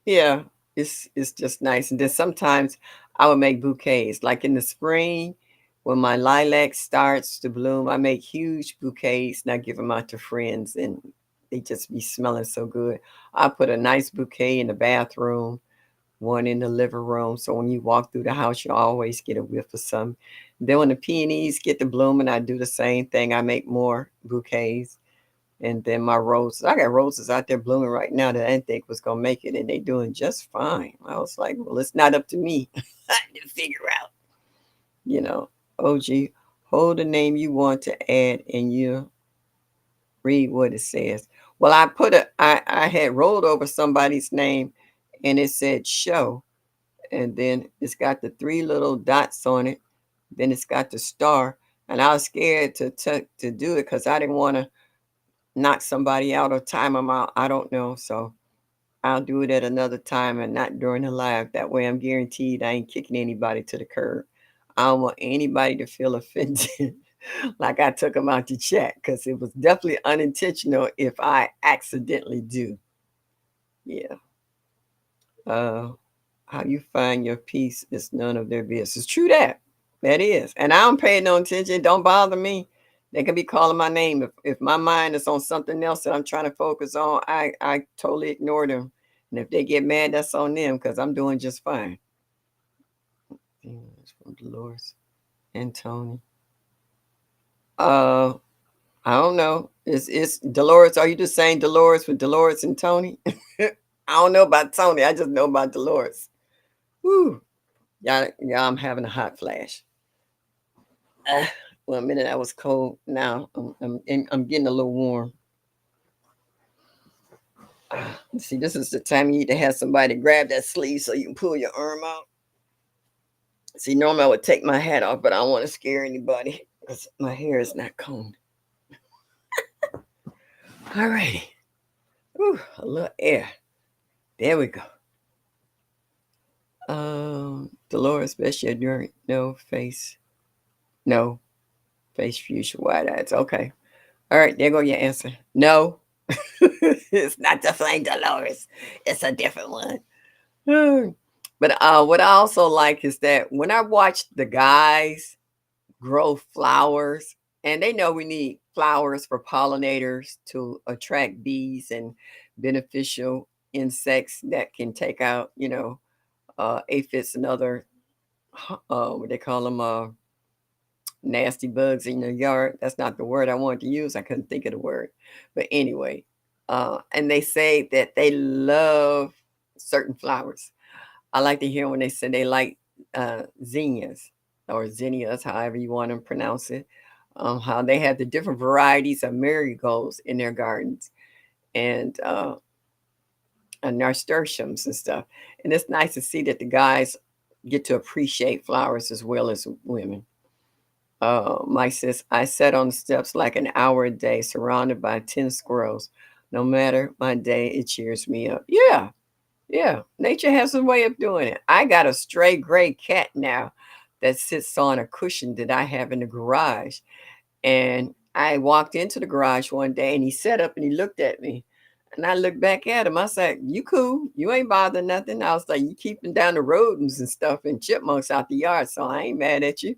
yeah, it's just nice. And then sometimes I would make bouquets. Like in the spring, when my lilac starts to bloom, I make huge bouquets and I give them out to friends, and they just be smelling so good. I put a nice bouquet in the bathroom, one in the living room. So when you walk through the house, you always get a whiff of some. Then when the peonies get to blooming, I do the same thing. I make more bouquets. And then my roses, I got roses out there blooming right now that I didn't think was gonna make it, and they doing just fine. I was like, well, it's not up to me to figure out, you know. OG, hold the name you want to add, and you read what it says. Well, I had rolled over somebody's name, and it said show, and then it's got the three little dots on it. Then it's got the star, and I was scared to do it because I didn't want to knock somebody out or time them out. I don't know. So I'll do it at another time and not during the live. That way I'm guaranteed I ain't kicking anybody to the curb. I don't want anybody to feel offended like I took them out to chat because it was definitely unintentional if I accidentally do. Yeah. Uh, how you find your peace is none of their business. True that. That is. And I don't pay no attention. Don't bother me. They can be calling my name. If my mind is on something else that I'm trying to focus on, I totally ignore them. And if they get mad, that's on them because I'm doing just fine. It's from Dolores and Tony. Uh, I don't know. It's Dolores. Are you just saying Dolores with Dolores and Tony? I don't know about Tony. I just know about Dolores. Woo. Yeah, I'm having a hot flash. Well, a minute I was cold. Now I'm getting a little warm. See, this is the time you need to have somebody grab that sleeve so you can pull your arm out. See, normally I would take my hat off, but I don't want to scare anybody because my hair is not combed. All righty. Ooh, a little air. There we go. Dolores, best you during no face. No. Face fuchsia white eyes. Okay. All right, there go your answer. No. It's not the flame Dolores. It's a different one. But what I also like is that when I watch the guys grow flowers, and they know we need flowers for pollinators to attract bees and beneficial insects that can take out, aphids and other, what they call them, nasty bugs in your yard. That's not the word I wanted to use. I couldn't think of the word. But anyway, and they say that they love certain flowers. I like to hear when they say they like zinnias or zinnias, however you want to pronounce it. How they have the different varieties of marigolds in their gardens and nasturtiums and stuff. And it's nice to see that the guys get to appreciate flowers as well as women. Mike says, I sat on the steps like an hour a day, surrounded by 10 squirrels. No matter my day, it cheers me up. Yeah, yeah. Nature has a way of doing it. I got a stray gray cat now that sits on a cushion that I have in the garage. And I walked into the garage one day and he sat up and he looked at me. And I looked back at him. I said, you cool. You ain't bothering nothing. I was like, you keeping down the rodents and stuff and chipmunks out the yard. So I ain't mad at you.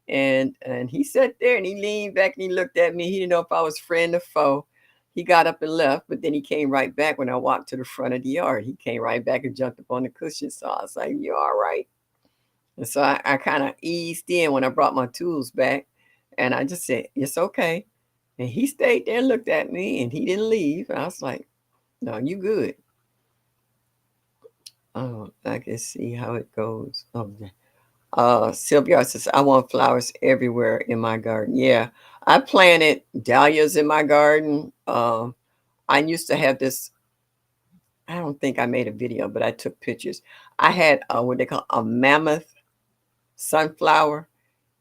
And he sat there and he leaned back and he looked at me. He didn't know if I was friend or foe. He got up and left, but then he came right back when I walked to the front of the yard. He came right back and jumped up on the cushion. So I was like, you all right? And so I kind of eased in when I brought my tools back. And I just said, it's okay. And he stayed there and looked at me and he didn't leave. I was like, no, you good. Oh, I can see how it goes. Okay. Sylvia says, I want flowers everywhere in my garden. Yeah, I planted dahlias in my garden. I used to have this, I don't think I made a video, but I took pictures. I had what they call a mammoth sunflower.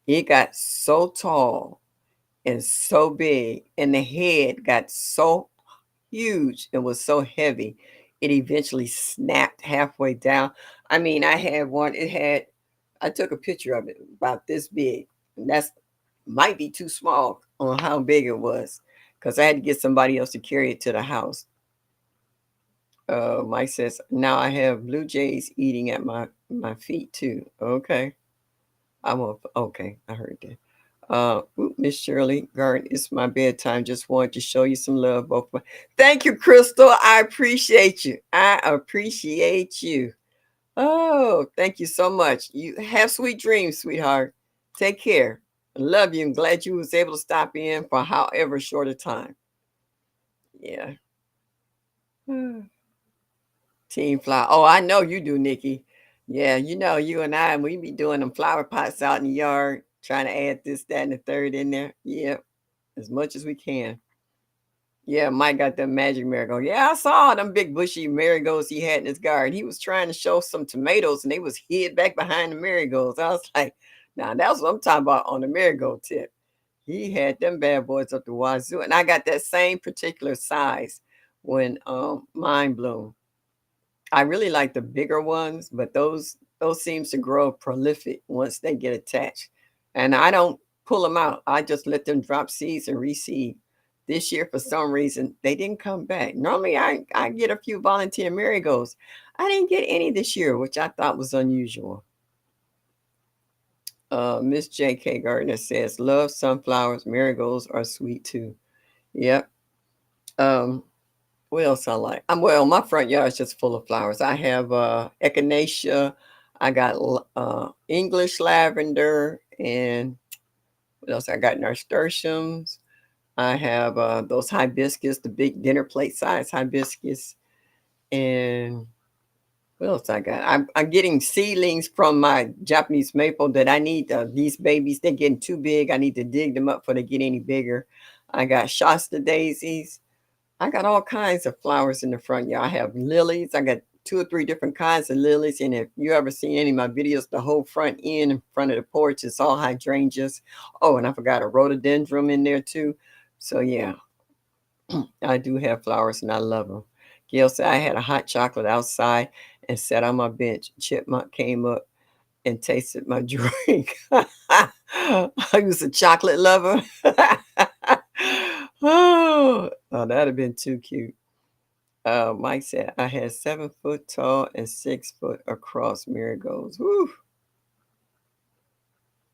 It got so tall and so big, and the head got so huge and was so heavy, it eventually snapped halfway down. I mean, I had one, I took a picture of it about this big. And that's might be too small on how big it was because I had to get somebody else to carry it to the house. Mike says, now I have blue jays eating at my feet too. Okay. Okay, I heard that. Miss Shirley Garden, it's my bedtime. Just wanted to show you some love. Thank you, Crystal. I appreciate you. I appreciate you. Oh, thank you so much. You have sweet dreams, sweetheart. Take care. I love you. I'm glad you was able to stop in for however short a time. Yeah. Team flower. Oh, I know you do, Nikki. Yeah, you know, you and I, we be doing them flower pots out in the yard, trying to add this, that, and the third in there. Yeah, as much as we can. Yeah, Mike got the magic marigold. Yeah, I saw them big bushy marigolds he had in his garden. He was trying to show some tomatoes and they was hid back behind the marigolds. I was like, now that's what I'm talking about on the marigold tip. He had them bad boys up the wazoo. And I got that same particular size when mine bloomed. I really like the bigger ones, but those seems to grow prolific once they get attached. And I don't pull them out. I just let them drop seeds and reseed. This year, for some reason, they didn't come back. Normally, I get a few volunteer marigolds. I didn't get any this year, which I thought was unusual. Miss J.K. Gardner says, "Love sunflowers. Marigolds are sweet too." Yep. Um, What else I like? Well, my front yard is just full of flowers. I have echinacea. I got English lavender, and what else? I got nasturtiums. I have those hibiscus, the big dinner plate size hibiscus, and what else I got? I'm getting seedlings from my Japanese maple that I need. These babies, they're getting too big. I need to dig them up before they get any bigger. I got Shasta daisies. I got all kinds of flowers in the front yard. I have lilies. I got 2 or 3 different kinds of lilies, and if you ever seen any of my videos, the whole front end in front of the porch is all hydrangeas. Oh, and I forgot a rhododendron in there too. So yeah, I do have flowers and I love them. Gail said I had a hot chocolate outside and sat on my bench. Chipmunk came up and tasted my drink. I was a chocolate lover. Oh, that'd have been too cute. Mike said I had 7 foot tall and 6 foot across marigolds. Woo!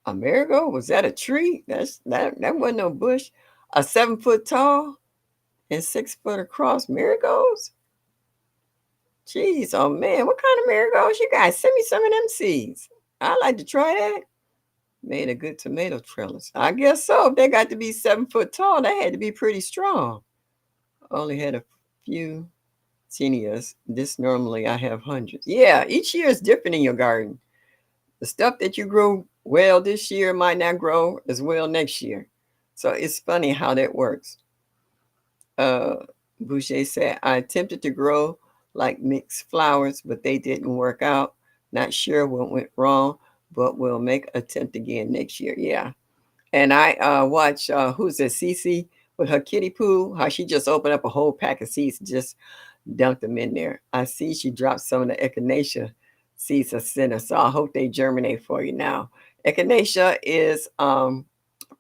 A marigold? Was that a tree? That wasn't no bush. A 7 foot tall and 6 foot across marigolds? Jeez, oh man, what kind of marigolds you guys? Send me some of them seeds. I'd like to try that. Made a good tomato trellis. I guess so. If they got to be 7 foot tall, they had to be pretty strong. Only had a few zinnias. This normally I have hundreds. Yeah, each year is different in your garden. The stuff that you grew well this year might not grow as well next year. So it's funny how that works. Uh, Boucher said, I attempted to grow like mixed flowers, but they didn't work out. Not sure what went wrong, but we'll make attempt again next year. Yeah. And I watch who's it, Cece with her kiddie pool, how she just opened up a whole pack of seeds, just dumped them in there. I see she dropped some of the echinacea seeds of center, so I hope they germinate for you now. Echinacea is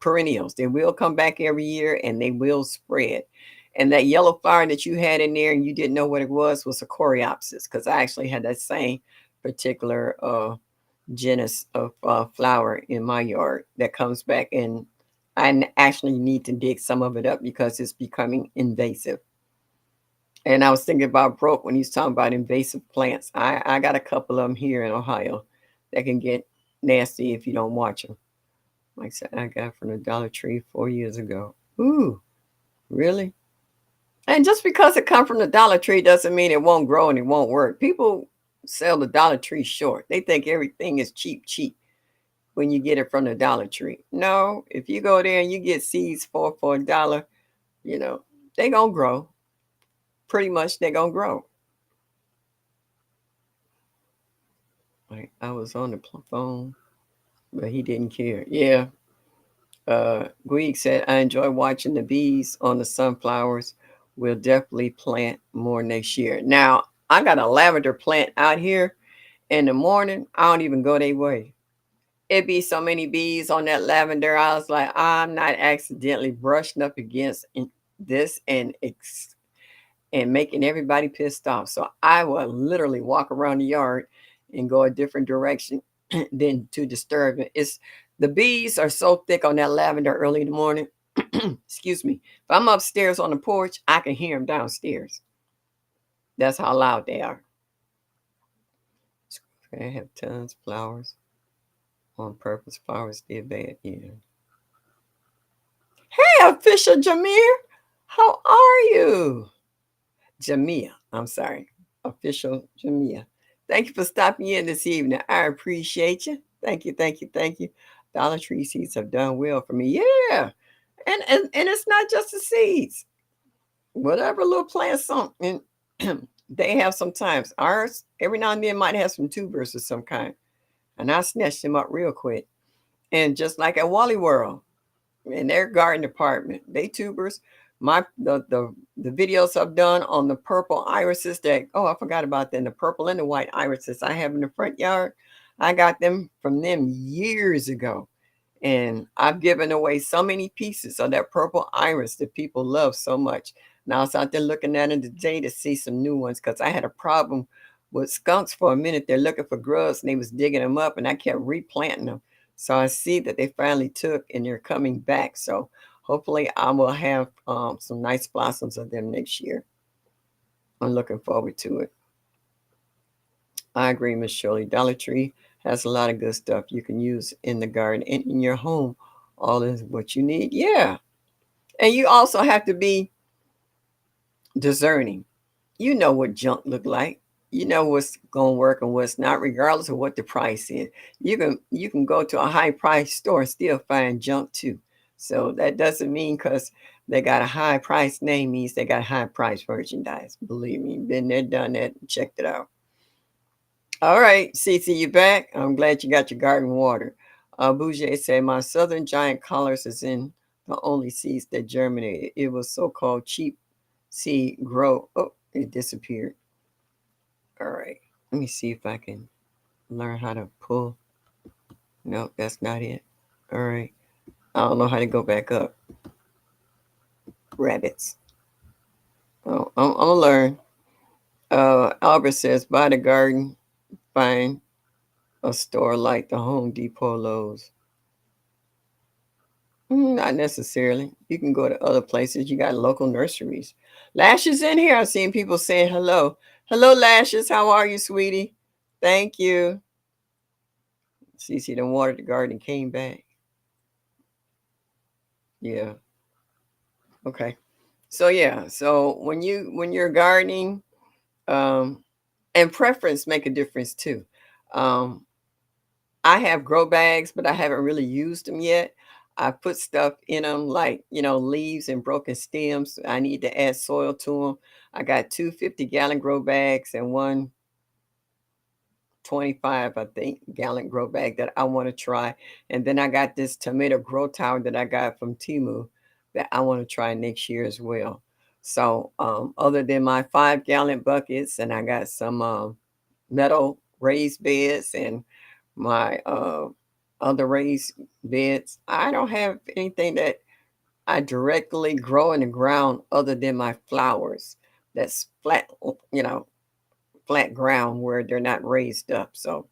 perennials. They will come back every year and they will spread. And that yellow flower that you had in there and you didn't know what it was a coreopsis, because I actually had that same particular genus of flower in my yard that comes back, and actually need to dig some of it up because it's becoming invasive. And I was thinking about Broke when he's talking about invasive plants. I got a couple of them here in Ohio that can get nasty if you don't watch them. Like I said, I got from the Dollar Tree 4 years ago. Ooh, really? And just because it comes from the Dollar Tree doesn't mean it won't grow and it won't work. People sell the Dollar Tree short. They think everything is cheap, cheap when you get it from the Dollar Tree. No, if you go there and you get seeds for $1, you know, they gonna grow. Pretty much they gonna grow. Like I was on the phone, but he didn't care. Yeah. Guig said, I enjoy watching the bees on the sunflowers. We'll definitely plant more next year. Now, I got a lavender plant out here in the morning. I don't even go their way. It be so many bees on that lavender. I was like, I'm not accidentally brushing up against this and making everybody pissed off. So I will literally walk around the yard and go a different direction than to disturb it. It's the bees are so thick on that lavender early in the morning. Excuse me. If I'm upstairs on the porch, I can hear them downstairs. That's how loud they are. I have tons of flowers on purpose. Flowers did bad. Yeah. Hey, official Jameer. How are you? Jamia, I'm sorry. Official Jamia. Thank you for stopping in this evening. I appreciate you. Thank you, thank you, thank you. Dollar Tree seeds have done well for me. Yeah. And it's not just the seeds. Whatever little plants some and they have sometimes. Ours every now and then might have some tubers of some kind. And I snatched them up real quick. And just like at Wally World, in their garden department, they tubers. My the videos I've done on the purple irises that I forgot about them, the purple and the white irises I have in the front yard. I got them from them years ago. And I've given away so many pieces of that purple iris that people love so much. Now I was out there looking at them today to see some new ones because I had a problem with skunks for a minute. They're looking for grubs and they was digging them up and I kept replanting them. So I see that they finally took and they're coming back. So hopefully I will have some nice blossoms of them next year. I'm looking forward to it. I agree, Miss Shirley. Dollar Tree has a lot of good stuff you can use in the garden and in your home. All is what you need. Yeah. And you also have to be discerning. You know what junk look like. You know what's gonna work and what's not, regardless of what the price is. You can go to a high price store and still find junk too. So that doesn't mean because they got a high price name means they got high price merchandise. Believe me, been there, done that, checked it out. All right, Cece, you back? I'm glad you got your garden water. Bouger said, my southern giant collards is in the only seeds that germinated. It was so-called cheap seed grow. Oh, it disappeared. All right, let me see if I can learn how to pull. No, that's not it. All right, I don't know how to go back up. Rabbits. Oh, I'm gonna learn. Albert says, buy the garden, find a store like the Home Depot, Lowe's. Not necessarily. You can go to other places. You got local nurseries. Lashes in here. I've seen people saying hello. Hello, Lashes. How are you, sweetie? Thank you. Cece done watered the garden and came back. Yeah. Okay. So yeah. So when you're gardening, um, and preference make a difference too. Um, I have grow bags, but I haven't really used them yet. I put stuff in them like, leaves and broken stems. I need to add soil to them. I got two 50-gallon grow bags and one 25, I think, gallon grow bag that I want to try. And then I got this tomato grow tower that I got from Timu that I want to try next year as well. So, other than my 5-gallon buckets, and I got some metal raised beds and my other raised beds, I don't have anything that I directly grow in the ground other than my flowers. That's flat, flat ground where they're not raised up. So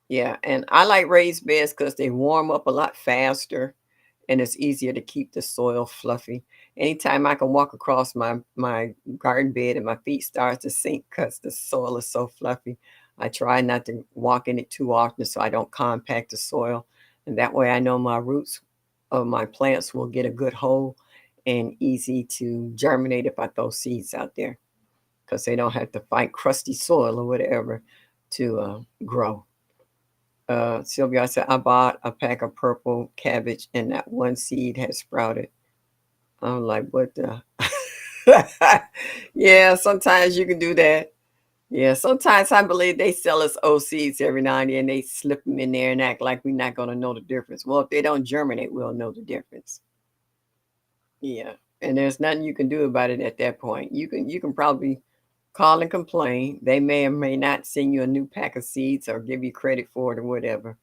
yeah, and I like raised beds because they warm up a lot faster and it's easier to keep the soil fluffy. Anytime I can walk across my garden bed and my feet start to sink because the soil is so fluffy, I try not to walk in it too often so I don't compact the soil. And that way I know my roots of my plants will get a good hold and easy to germinate if I throw seeds out there because they don't have to fight crusty soil or whatever to grow. Sylvia said, I bought a pack of purple cabbage and that one seed has sprouted. I'm like, what the? Yeah, sometimes you can do that. Yeah, sometimes I believe they sell us old seeds every now and then. They slip them in there and act like we're not going to know the difference. Well, if they don't germinate, we'll know the difference. Yeah, and there's nothing you can do about it at that point. You can probably call and complain. They may or may not send you a new pack of seeds or give you credit for it or whatever.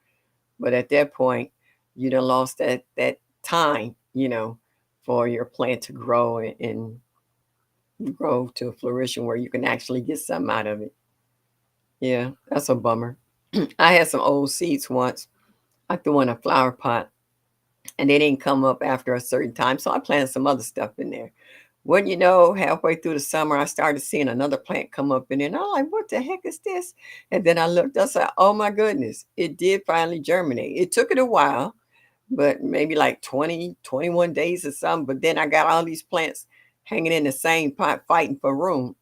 But at that point, you done lost that time, for your plant to grow and grow to fruition where you can actually get something out of it. Yeah, that's a bummer. I had some old seeds once. I threw in a flower pot and they didn't come up after a certain time. So I planted some other stuff in there. Wouldn't you know, halfway through the summer, I started seeing another plant come up in there. And I'm like, what the heck is this? And then I looked, I said, oh my goodness, it did finally germinate. It took it a while, but maybe like 20, 21 days or something. But then I got all these plants hanging in the same pot fighting for room.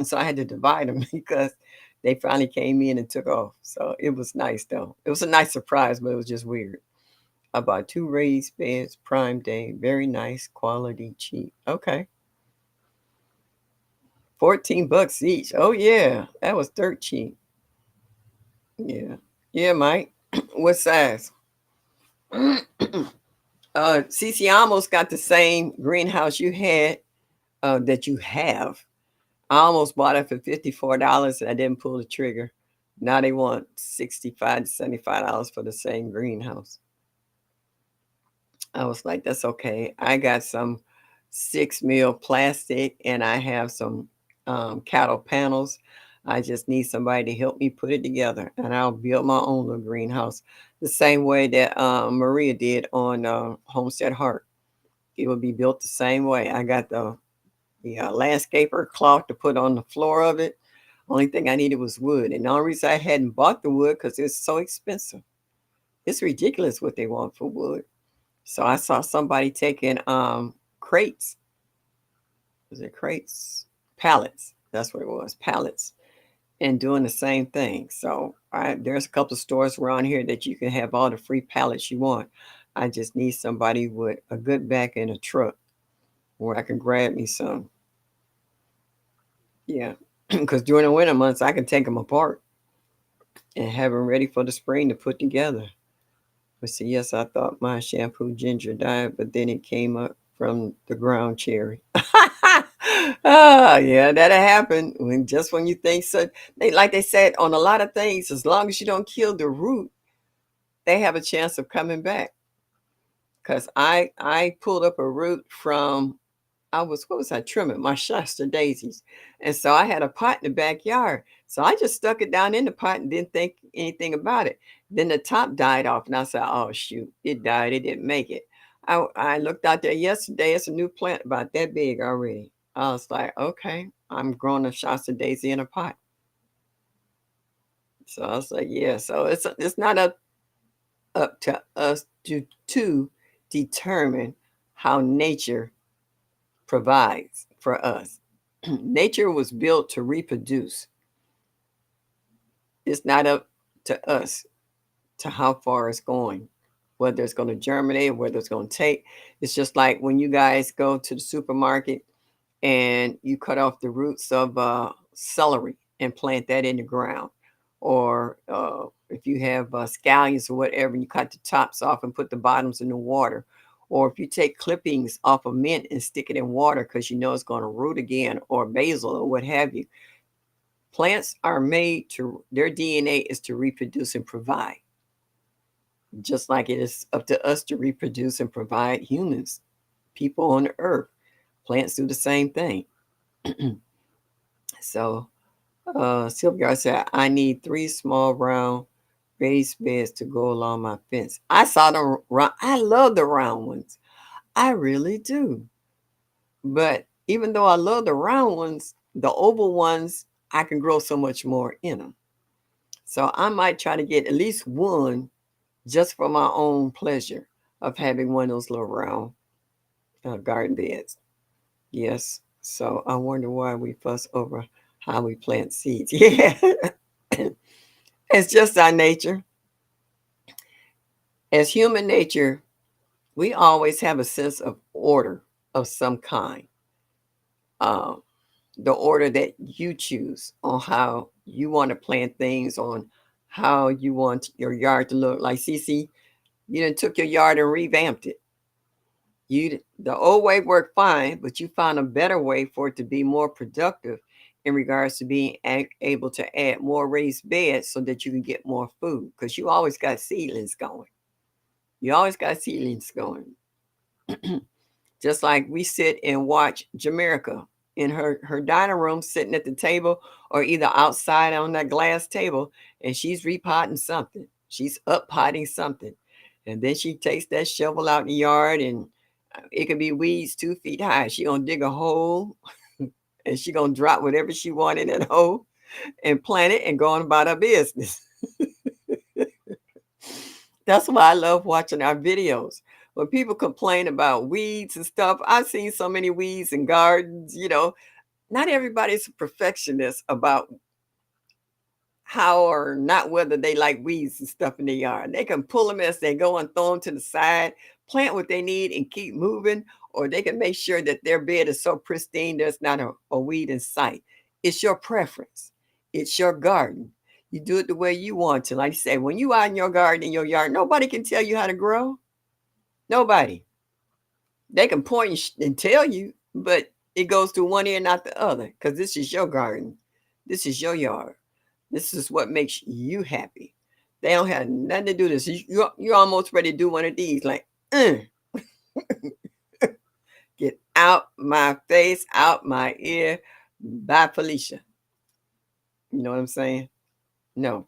So I had to divide them because they finally came in and took off. So it was nice though. It was a nice surprise, but it was just weird. I bought 2 raised beds, prime day, very nice quality, cheap. Okay. 14 bucks each. Oh yeah, that was dirt cheap. Yeah. Yeah, Mike. What size? CC almost got the same greenhouse you had, that you have. I almost bought it for $54 and I didn't pull the trigger. Now they want 65 to $75 for the same greenhouse. I was like, that's okay. I got some 6 mil plastic and I have some cattle panels. I just need somebody to help me put it together and I'll build my own little greenhouse the same way that Maria did on Homestead Heart. It will be built the same way. I got the landscaper cloth to put on the floor of it. Only thing I needed was wood. And the only reason I hadn't bought the wood because it's so expensive. It's ridiculous what they want for wood. So I saw somebody taking crates. Was it crates? Pallets. That's what it was. Pallets. And doing the same thing. So there's a couple of stores around here that you can have all the free pallets you want. I just need somebody with a good back and a truck where I can grab me some. Yeah. Because during the winter months, I can take them apart and have them ready for the spring to put together. But see, yes, I thought my shampoo ginger died, but then it came up from the ground cherry. Oh, yeah, that'll happen when you think so. They said on a lot of things, as long as you don't kill the root, they have a chance of coming back. Cause I pulled up a root from what was I trimming? My Shasta daisies. And so I had a pot in the backyard. So I just stuck it down in the pot and didn't think anything about it. Then the top died off and I said, oh shoot, it died. It didn't make it. I looked out there yesterday. It's a new plant about that big already. I was like, okay, I'm growing a Shasta daisy in a pot. So I was like, yeah. So it's not up to us to determine how nature provides for us. Nature was built to reproduce. It's not up to us to how far it's going, whether it's going to germinate, whether it's going to take. It's just like when you guys go to the supermarket and you cut off the roots of celery and plant that in the ground. Or if you have scallions or whatever, and you cut the tops off and put the bottoms in the water. Or if you take clippings off of mint and stick it in water because you know it's going to root again, or basil or what have you. Plants are made to, their DNA is to reproduce and provide, just like it is up to us to reproduce and provide humans, people on the earth. Plants do the same thing. So Sylvia said, I need 3 small round raised beds to go along my fence. I saw them round. I love the round ones. I really do. But even though I love the round ones, the oval ones, I can grow so much more in them. So I might try to get at least one just for my own pleasure of having one of those little round garden beds. Yes. So I wonder why we fuss over how we plant seeds. Yeah. It's just our nature. As human nature, we always have a sense of order of some kind. Uh, the order that you choose on how you want to plant things, on how you want your yard to look. Like CC, you done took your yard and revamped it. The old way worked fine, but you found a better way for it to be more productive in regards to being able to add more raised beds so that you can get more food because you always got seedlings going. You always got seedlings going. Just like we sit and watch Jamaica in her dining room, sitting at the table or either outside on that glass table, and she's repotting something. She's up potting something. And then she takes that shovel out in the yard and it could be weeds 2 feet high. She gonna dig a hole and she gonna drop whatever she want in that hole and plant it and go on about her business. That's why I love watching our videos. When people complain about weeds and stuff, I've seen so many weeds in gardens, not everybody's a perfectionist about how or not whether they like weeds and stuff in their yard. They can pull them as they go and throw them to the side, plant what they need and keep moving, or they can make sure that their bed is so pristine there's not a weed in sight. It's your preference. It's your garden. You do it the way you want to. Like you say, when you out in your garden in your yard, nobody can tell you how to grow. Nobody. They can point and tell you, but it goes through one ear, not the other, because this is your garden. This is your yard. This is what makes you happy. They don't have nothing to do with this. You're almost ready to do one of these, like, get out my face, out my ear. Bye, Felicia. You know what I'm saying? No.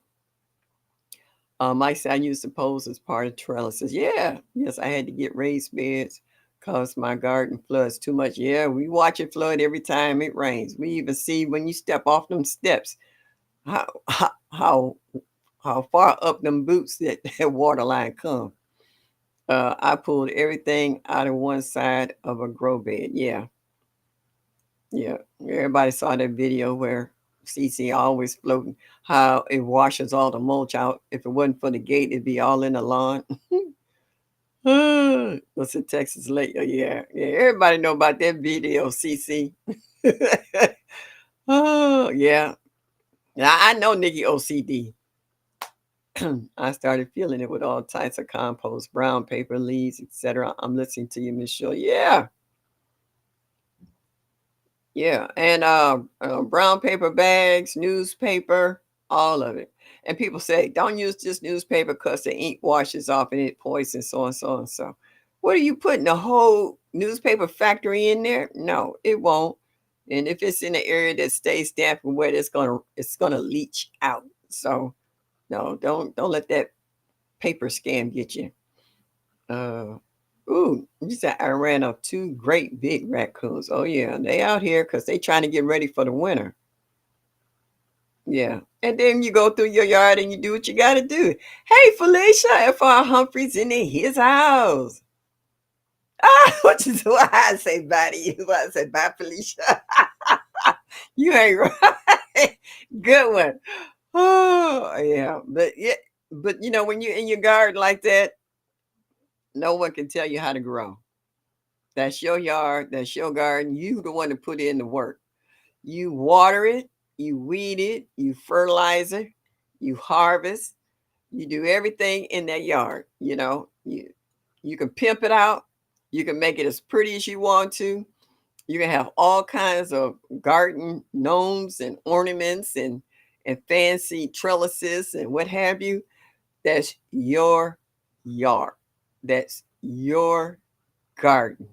Mike said I used to pose as part of trellises. Yeah, yes, I had to get raised beds because my garden floods too much. Yeah, we watch it flood every time it rains. We even see when you step off them steps how how how, how far up them boots that water line come. I pulled everything out of one side of a grow bed. Yeah, yeah. Everybody saw that video where CC always floating, how it washes all the mulch out. If it wasn't for the gate, it'd be all in the lawn. What's in Texas Lake? Yeah, yeah. Everybody know about that video, CC. Oh, yeah. Now I know Nikki OCD. I started feeling it with all types of compost, brown paper, leaves, etc. I'm listening to you, Miss Shaw. Yeah, yeah, and brown paper bags, newspaper, all of it. And people say, don't use this newspaper because the ink washes off and it poisons so and so and so. What are you putting the whole newspaper factory in there? No, it won't. And if it's in an area that stays damp and wet, it's gonna leach out. So no, don't let that paper scam get you. Uh, ooh, you said I ran up two great big raccoons. Oh yeah, they out here because they trying to get ready for the winter. Yeah, and then you go through your yard and you do what you got to do. Hey, Felicia, F.R. Humphreys in his house. Ah, what is what I say bye to you? What I say bye, Felicia. You ain't right. Good one. Oh yeah, but when you're in your garden like that, no one can tell you how to grow. That's your yard. That's your garden. You the one to put in the work. You water it. You weed it. You fertilize it. You harvest. You do everything in that yard. You can pimp it out. You can make it as pretty as you want to. You can have all kinds of garden gnomes and ornaments and fancy trellises and what have you. That's your yard. That's your garden.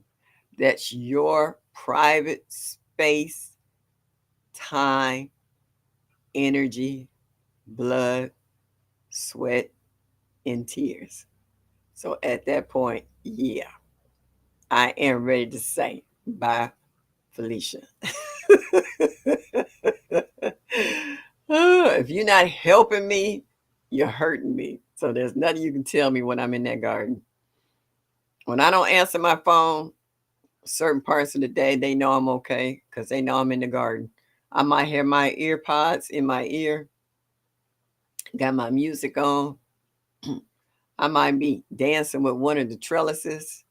That's your private space, time, energy, blood, sweat, and tears. So at that point, yeah, I am ready to say bye, Felicia. If you're not helping me, you're hurting me. So there's nothing you can tell me when I'm in that garden. When I don't answer my phone, certain parts of the day, they know I'm okay because they know I'm in the garden. I might have my ear pods in my ear, got my music on. I might be dancing with one of the trellises,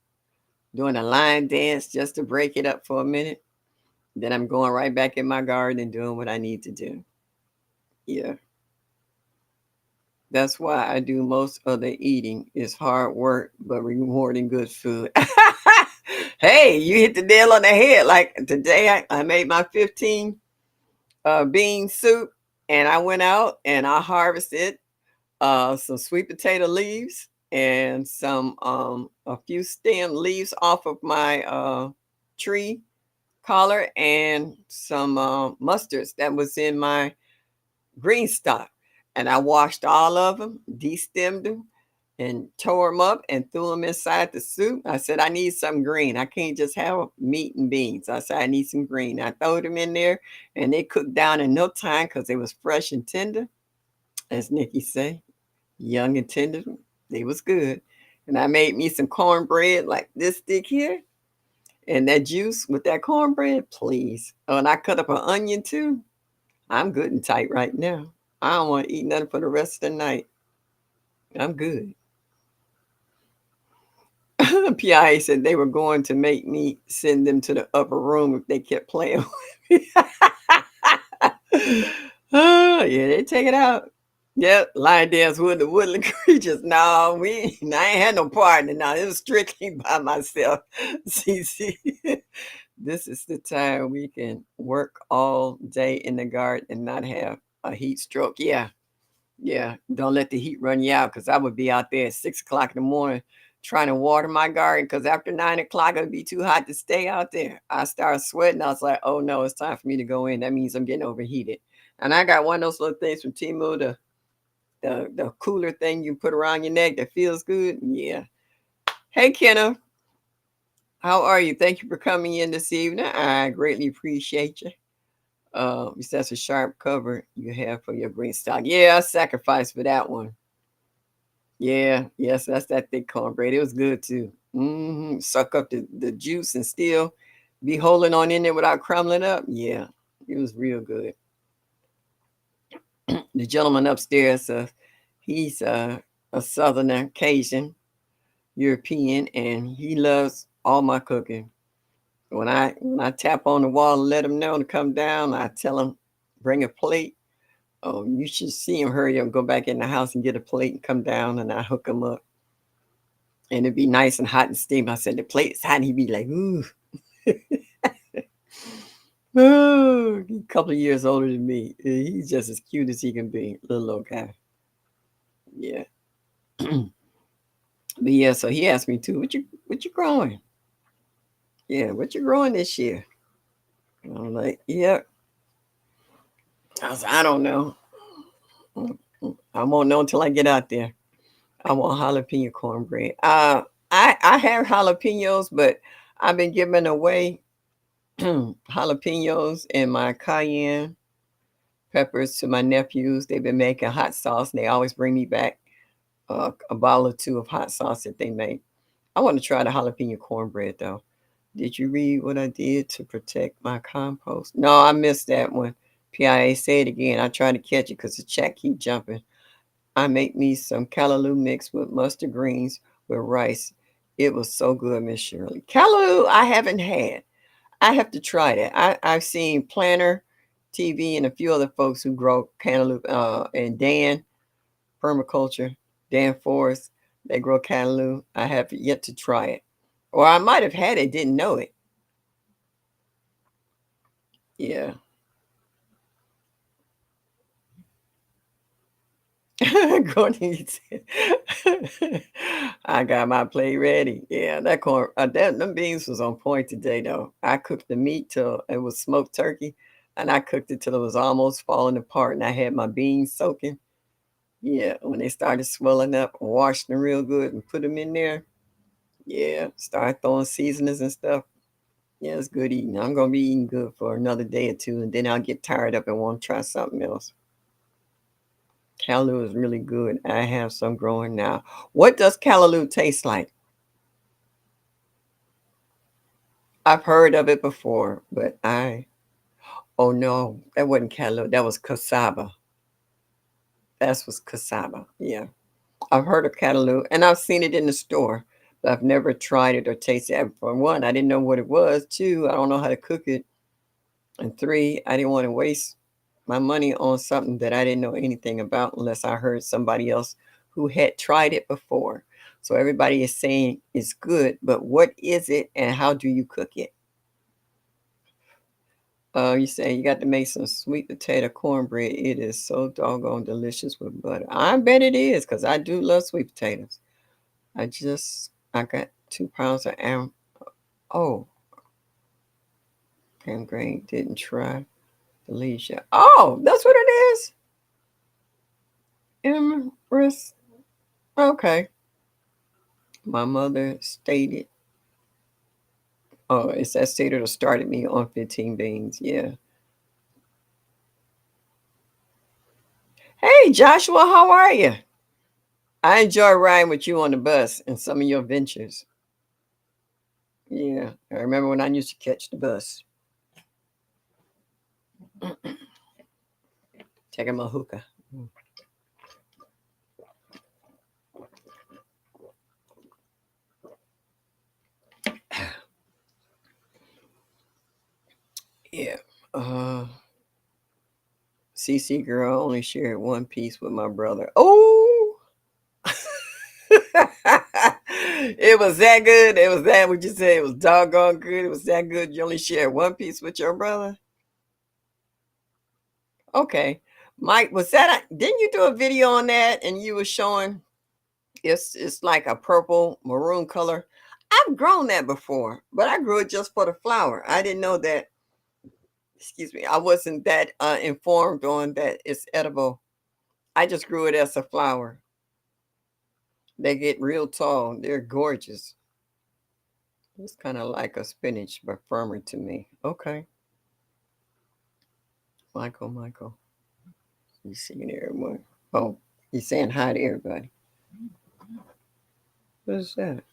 doing a line dance just to break it up for a minute. Then I'm going right back in my garden and doing what I need to do. Yeah. That's why I do most of the eating. It's hard work, but rewarding good food. Hey, you hit the nail on the head. Like today, I made my 15 bean soup, and I went out and I harvested some sweet potato leaves and some a few stem leaves off of my tree collar and some mustards that was in my green stock. And I washed all of them, destemmed them, and tore them up and threw them inside the soup. I said, I need some green. I can't just have meat and beans. I said, I need some green. I threw them in there and they cooked down in no time because they was fresh and tender. As Nikki say, young and tender. They was good. And I made me some cornbread like this stick here. And that juice with that cornbread, please. Oh, and I cut up an onion too. I'm good and tight right now. I don't want to eat nothing for the rest of the night. I'm good. PIA said they were going to make me send them to the upper room if they kept playing with me. Oh, yeah, they take it out. Yep, line dance with the woodland creatures. No, I ain't had no partner. Now it was strictly by myself. See, this is the time we can work all day in the garden and not have a heat stroke. Yeah, yeah. Don't let the heat run you out because I would be out there at 6 o'clock in the morning trying to water my garden because after 9 o'clock it'd be too hot to stay out there. I started sweating. I was like, oh no, it's time for me to go in. That means I'm getting overheated. And I got one of those little things from Timu, the cooler thing you put around your neck that feels good. Yeah. Hey Kenna, how are you? Thank you for coming in this evening. I greatly appreciate you. That's a sharp cover you have for your green stock. Yeah, I sacrificed for that one. Yeah, yes, that's that thick cornbread. It was good too. Suck up the juice and still be holding on in there without crumbling up. Yeah, it was real good. The gentleman upstairs, he's a Southerner Cajun European, and he loves all my cooking. When I tap on the wall and let him know to come down, I tell him bring a plate. Oh, you should see him hurry up, go back in the house and get a plate and come down, and I hook him up. And it'd be nice and hot and steamy. I said the plate is hot, and he'd be like, ooh. Oh, he's a couple of years older than me. He's just as cute as he can be, little old guy. Yeah. But yeah, so he asked me too, what you growing? Yeah, what you growing this year? And I'm like, yeah. I don't know. I won't know until I get out there. I want jalapeno cornbread. I have jalapenos, but I've been giving away jalapenos and my cayenne peppers to my nephews. They've been making hot sauce, and they always bring me back a bottle or two of hot sauce that they make. I want to try the jalapeno cornbread though. Did you read what I did to protect my compost? No, I missed that one. PIA, say it again. I tried to catch it because the chat keep jumping. I make me some callaloo mixed with mustard greens with rice. It was so good, Miss Shirley. Callaloo, I haven't had. I have to try that. I've seen Planner TV and a few other folks who grow cantaloupe, and Dan Permaculture, Dan Forrest, they grow cantaloupe. I have yet to try it. Or I might have had it, didn't know it. Yeah. Courtney said, I got my plate ready. Yeah, them beans was on point today though. I cooked the meat till it was smoked turkey, and I cooked it till it was almost falling apart, and I had my beans soaking. Yeah, when they started swelling up, I washed them real good and put them in there. Yeah, start throwing seasonings and stuff. Yeah, it's good eating. I'm gonna be eating good for another day or two, and then I'll get tired up and want to try something else. Callaloo is really good. I have some growing now. What does callaloo taste like? I've heard of it before, but oh no, that wasn't callaloo. That was cassava. That was cassava. Yeah. I've heard of callaloo and I've seen it in the store, but I've never tried it or tasted it. For one, I didn't know what it was. Two, I don't know how to cook it. And three, I didn't want to waste my money on something that I didn't know anything about unless I heard somebody else who had tried it before. So everybody is saying it's good, but what is it and how do you cook it? You say you got to make some sweet potato cornbread. It is so doggone delicious with butter. I bet it is because I do love sweet potatoes. I got 2 pounds of oh, Pam Grain didn't try Alicia. Oh, that's what it is. Empress. Okay. My mother stated, oh, it's that stated or started me on 15 beans. Yeah. Hey, Joshua, how are you? I enjoy riding with you on the bus and some of your ventures. Yeah, I remember when I used to catch the bus. Taking my hookah. Yeah. Uh CC girl only shared one piece with my brother. Oh, it was that good. It was that what you said. It was doggone good. It was that good. You only shared one piece with your brother. Okay, Mike, was that? Didn't you do a video on that? And you were showing it's like a purple maroon color. I've grown that before, but I grew it just for the flower. I didn't know that. Excuse me. I wasn't that informed on that it's edible. I just grew it as a flower. They get real tall. They're gorgeous. It's kind of like a spinach, but firmer to me. Okay. Michael. You seeing everyone? Oh, he's saying hi to everybody. What is that?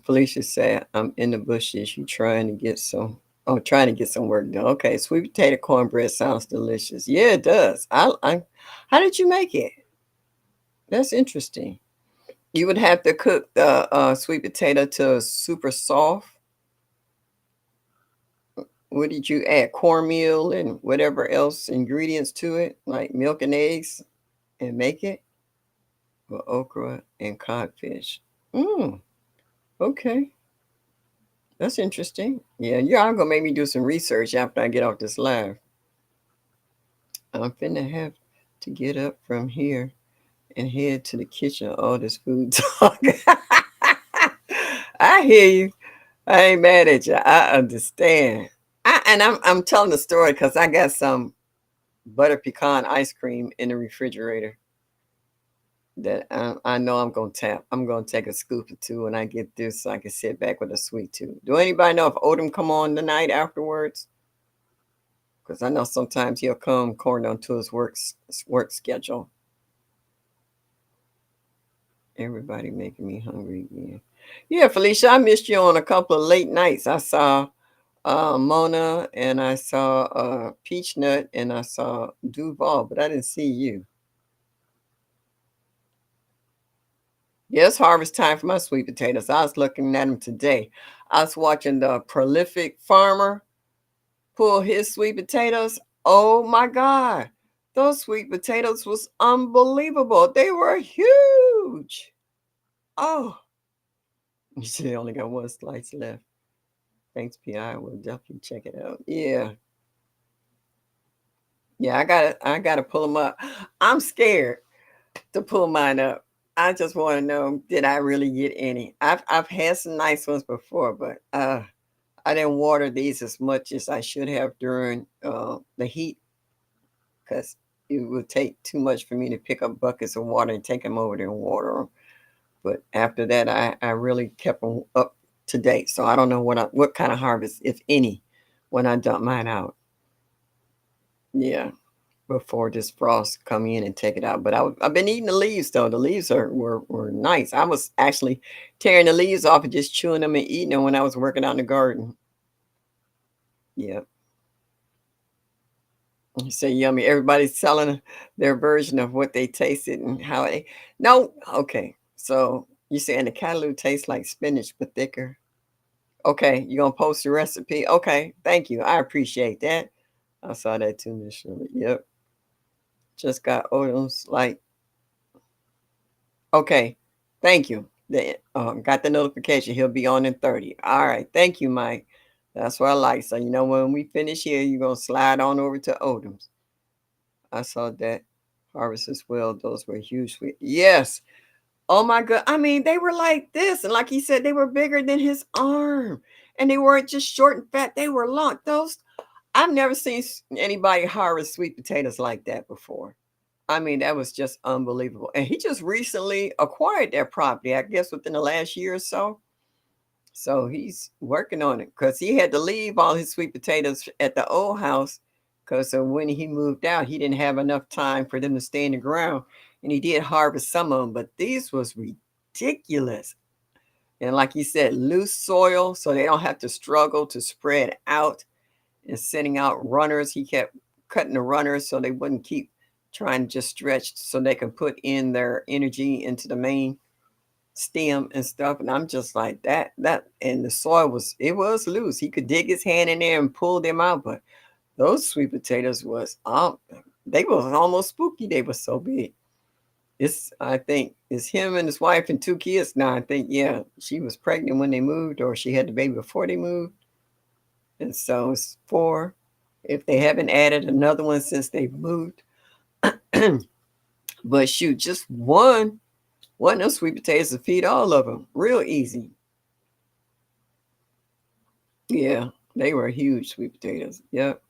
Felicia said, I'm in the bushes. You trying to get some trying to get some work done. Okay, sweet potato cornbread sounds delicious. Yeah, it does. I how did you make it? That's interesting. You would have to cook the sweet potato to super soft. What did you add? Cornmeal and whatever else ingredients to it, like milk and eggs, and make it with okra and codfish. Mm, okay. That's interesting. Yeah, you are gonna make me do some research after I get off this live. I'm finna have to get up from here and head to the kitchen. All this food talk. I hear you. I ain't mad at you. I understand. I'm telling the story because I got some butter pecan ice cream in the refrigerator that I know I'm gonna tap. I'm gonna take a scoop or two when I get this so I can sit back with a sweet tooth. Do anybody know if Odom come on tonight afterwards? Because I know sometimes he'll come according to his work schedule. Everybody making me hungry again. Yeah, Felicia, I missed you on a couple of late nights. I saw Mona and I saw Peach Nut and I saw Duval, but I didn't see you. Yes, harvest time for my sweet potatoes. I was looking at them today. I was watching the prolific farmer pull his sweet potatoes. Oh my God. Those sweet potatoes was unbelievable. They were huge. Oh, you see, they only got one slice left. Thanks, PI. We'll definitely check it out. Yeah. Yeah, I gotta pull them up. I'm scared to pull mine up. I just want to know, did I really get any? I've had some nice ones before, but I didn't water these as much as I should have during the heat because it would take too much for me to pick up buckets of water and take them over there and water them. But after that, I really kept them up to date. So I don't know what kind of harvest, if any, when I dump mine out. Yeah, before this frost come in and take it out. But I've been eating the leaves though. The leaves were nice. I was actually tearing the leaves off and just chewing them and eating them when I was working out in the garden. Yeah. You say yummy. Everybody's selling their version of what they tasted and how they. No, okay. So you saying the callaloo tastes like spinach but thicker? Okay, you gonna post the recipe? Okay, thank you. I appreciate that. I saw that too, Miss Shirley. Yep, just got Odom's like. Okay, thank you. Got the notification. He'll be on in 30. All right, thank you, Mike. That's what I like. So you know when we finish here, you're gonna slide on over to Odom's. I saw that harvest as well. Those were huge. Yes. Oh my God. I mean, they were like this. And like he said, they were bigger than his arm. And they weren't just short and fat, they were long. Those, I've never seen anybody harvest sweet potatoes like that before. I mean, that was just unbelievable. And he just recently acquired that property, I guess within the last year or so. So he's working on it because he had to leave all his sweet potatoes at the old house 'Cause, when he moved out, he didn't have enough time for them to stay in the ground, and he did harvest some of them, but these was ridiculous. And like you said, loose soil, so they don't have to struggle to spread out and sending out runners. He kept cutting the runners so they wouldn't keep trying to just stretch so they can put in their energy into the main stem and stuff. And I'm just like that and the soil was it was loose. He could dig his hand in there and pull them out, but those sweet potatoes was they was almost spooky. They were so big. It's I think it's him and his wife and 2 kids now. I think, yeah, she was pregnant when they moved, or she had the baby before they moved. And so it's 4. If they haven't added another one since they've moved. But shoot, just one of those sweet potatoes to feed all of them. Real easy. Yeah, they were huge sweet potatoes. Yep.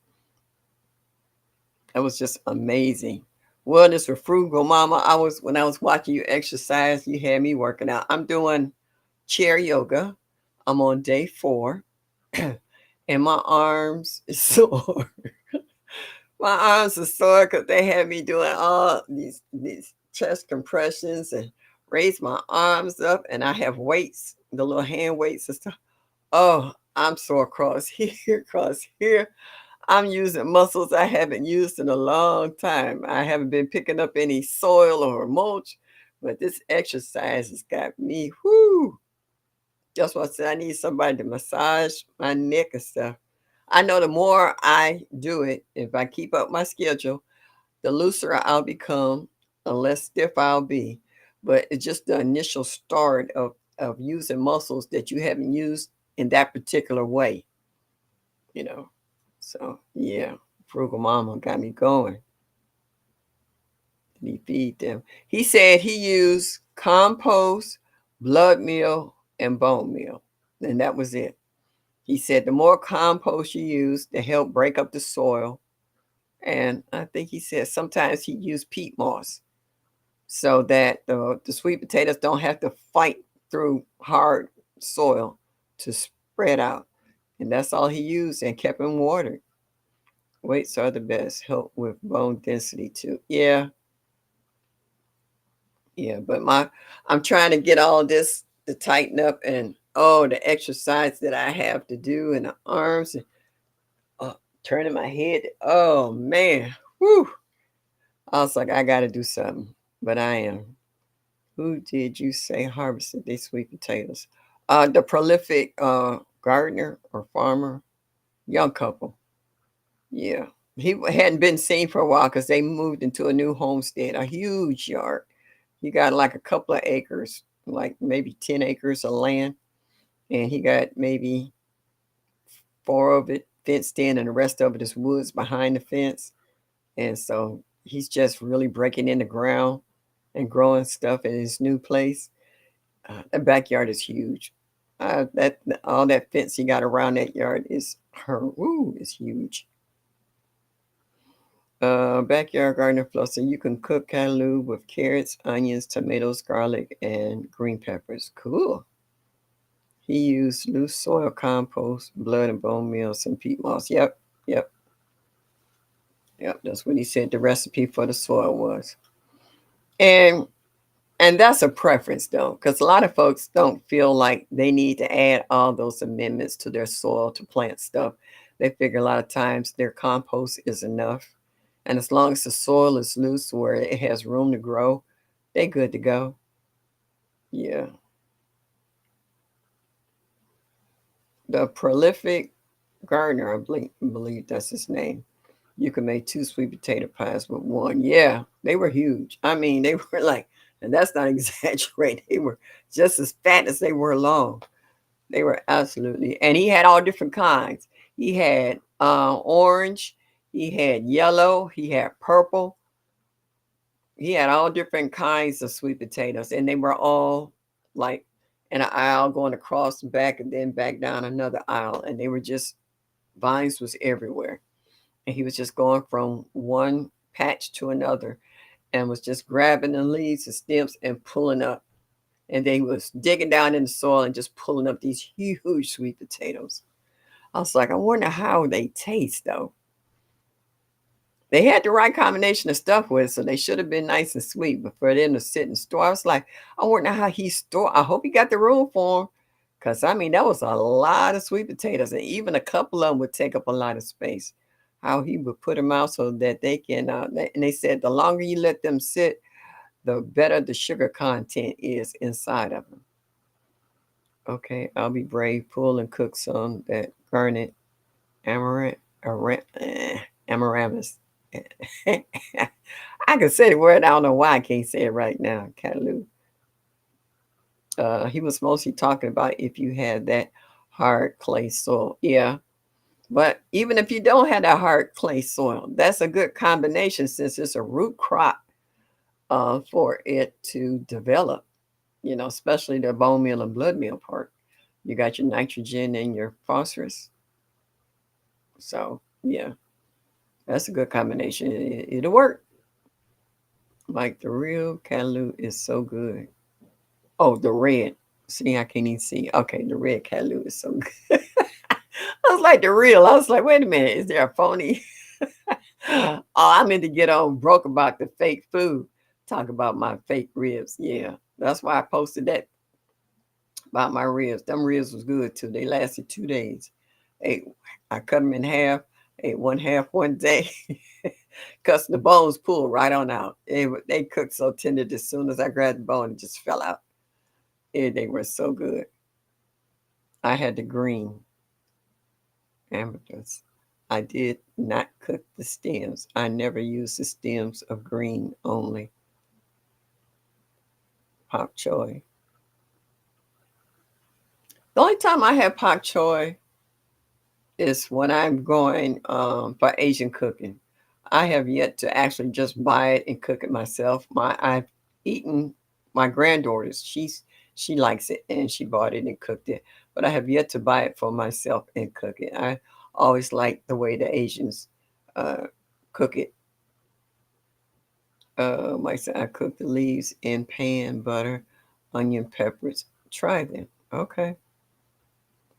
That was just amazing. Wellness for frugal mama. When I was watching you exercise, you had me working out. I'm doing chair yoga. I'm on day 4, and my arms is sore. My arms are sore because they had me doing all these chest compressions and raise my arms up, and I have weights, the little hand weights and stuff. Oh, I'm sore across here, across here. I'm using muscles I haven't used in a long time. I haven't been picking up any soil or mulch, but this exercise has got me, whoo. That's why I said I need somebody to massage my neck and stuff. I know the more I do it, if I keep up my schedule, the looser I'll become, the less stiff I'll be. But it's just the initial start of using muscles that you haven't used in that particular way, you know. So yeah, frugal mama got me going. And he feed them. He said he used compost, blood meal, and bone meal. And that was it. He said the more compost you use to help break up the soil, and I think he said sometimes he used peat moss so that the sweet potatoes don't have to fight through hard soil to spread out. And that's all he used and kept him watered. Weights are the best. Help with bone density too. Yeah, yeah. But I'm trying to get all this to tighten up and oh the exercise that I have to do in the arms and turning my head. Oh man. Whew. I was like, I gotta do something. But I am. Who did you say harvested these sweet potatoes? The prolific gardener or farmer, young couple. Yeah. Hadn't been seen for a while because they moved into a new homestead, a huge yard. He got like a couple of acres, like maybe 10 acres of land. And he got maybe 4 of it fenced in, and the rest of it is woods behind the fence. And so he's just really breaking in the ground and growing stuff in his new place. The backyard is huge. That all that fence he got around that yard is huge. Backyard gardener plus, and you can cook cantaloupe with carrots, onions, tomatoes, garlic, and green peppers. Cool. He used loose soil compost, blood and bone meal, some peat moss. Yep, yep, yep. That's what he said the recipe for the soil was. And and that's a preference though, because a lot of folks don't feel like they need to add all those amendments to their soil to plant stuff. They figure a lot of times their compost is enough. And as long as the soil is loose where it has room to grow, they good to go. Yeah. The prolific gardener, I believe that's his name. You can make 2 sweet potato pies with one. Yeah, they were huge. I mean, they were like, and that's not exaggerating. They were just as fat as they were long. They were absolutely, and he had all different kinds. He had orange, he had yellow, he had purple. He had all different kinds of sweet potatoes, and they were all like in an aisle going across the back and then back down another aisle, and they were just vines was everywhere. And he was just going from one patch to another and was just grabbing the leaves and stems and pulling up. And they was digging down in the soil and just pulling up these huge sweet potatoes. I was like, I wonder how they taste though. They had the right combination of stuff with it, so they should have been nice and sweet. But for them to sit and store, I was like, I wonder how he store. I hope he got the room for him, cause I mean that was a lot of sweet potatoes, and even a couple of them would take up a lot of space. How he would put them out so that they can. And they said the longer you let them sit, the better the sugar content is inside of them. Okay, I'll be brave. Pull and cook some that garnet amaranth, amaranthus. I can say the word. I don't know why I can't say it right now. Kalu. He was mostly talking about if you had that hard clay soil. Yeah, but even if you don't have that hard clay soil, that's a good combination since it's a root crop for it to develop. You know, especially the bone meal and blood meal part. You got your nitrogen and your phosphorus. So yeah, that's a good combination. It'll work. Like the real Kalu is so good. Oh, the red. See, I can't even see. Okay, the red Kalu is so good. I was like the real. I was like, wait a minute, is there a phony? Oh, I meant to get on broke about the fake food. Talk about my fake ribs. Yeah, that's why I posted that about my ribs. Them ribs was good too. They lasted 2 days. Ate, I cut them in half. Ate one half one day. Cause the bones pulled right on out. They cooked so tender. As soon as I grabbed the bone, it just fell out. They were so good. I had the green amethyst. I did not cook the stems. I never used the stems of green only. Pak choy. The only time I have pak choy is when I'm going for Asian cooking. I have yet to actually just buy it and cook it myself. I've eaten my granddaughter's. She likes it and she bought it and cooked it, but I have yet to buy it for myself and cook it. I always like the way the Asians uh, cook it. Like I said, I cook the leaves in pan, butter, onion, peppers. Try them. Okay.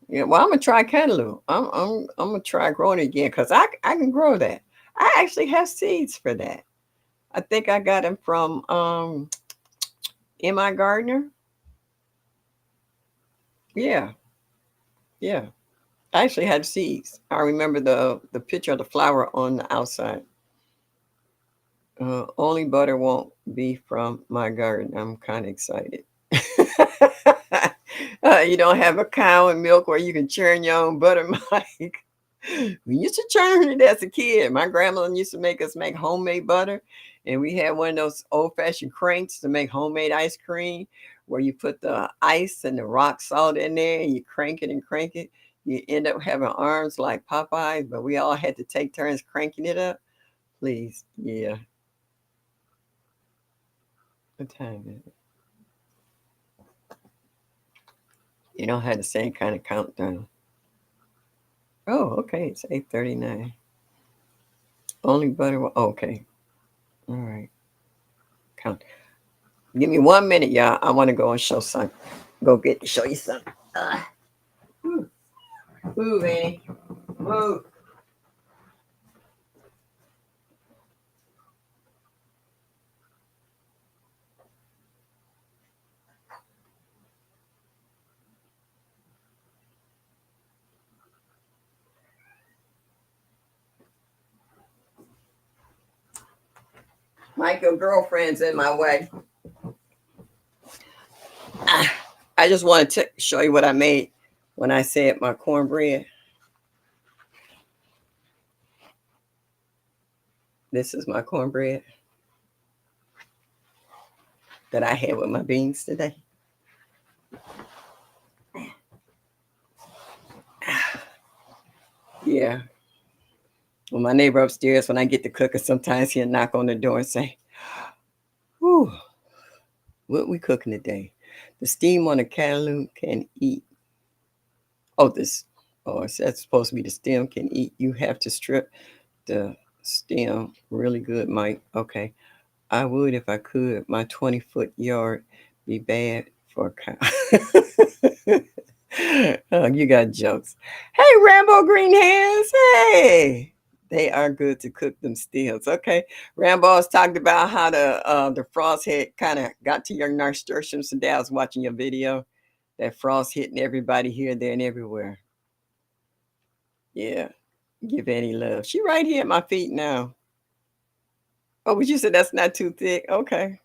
Yeah, well, I'm gonna try cantaloupe. I'm gonna try growing it again because I can grow that. I actually have seeds for that. I think I got them from M.I. Gardner. Yeah, yeah. I actually had seeds. I remember the picture of the flower on the outside. Only butter won't be from my garden. I'm kind of excited. You don't have a cow and milk where you can churn your own butter, Mike. We used to churn it as a kid. My grandmother used to make us make homemade butter, and we had one of those old-fashioned cranks to make homemade ice cream, where you put the ice and the rock salt in there, and you crank it and crank it. You end up having arms like Popeye, but we all had to take turns cranking it up. Please, yeah. What time is it? You don't have the same kind of countdown. Oh, okay. It's 8:39. Only butter. Okay. All right. Count. Give me 1 minute, y'all. I want to go and show something. Show you something. Move, move, Annie. Move. Michael, girlfriend's in my way. I just wanted to show you what I made when I said my cornbread. This is my cornbread that I had with my beans today. Yeah. Well, my neighbor upstairs, when I get to cooking, sometimes he'll knock on the door and say, "Whew, what we cooking today?" The steam on the callaloo can eat. Oh, this. Oh, that's supposed to be the stem can eat. You have to strip the stem really good, Mike. Okay. I would if I could. My 20-foot yard be bad for a cow. Oh, you got jokes. Hey, Rambo Green Hands. Hey. They are good to cook them stills. Okay. Rambo's talked about how the frost head kind of got to your nasturtiums today. I was watching your video. That frost hitting everybody here, there, and everywhere. Yeah. Give Eddie love. She right here at my feet now. Oh, but you said that's not too thick. Okay.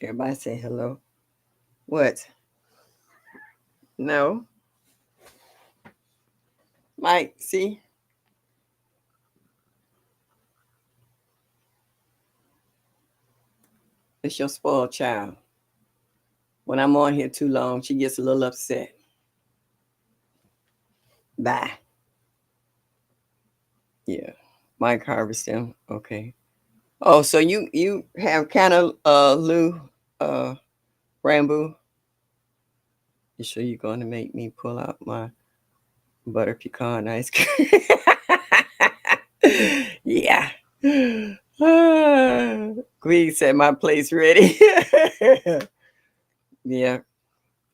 Everybody say hello. What? No. Mike, see? It's your spoiled child. When I'm on here too long, she gets a little upset. Bye. Yeah. Mike harvesting. Okay. Oh, so you have kind of Lou Rambo. You sure you're going to make me pull out my butter pecan ice cream? Yeah. Greg said my plate's ready. Yeah.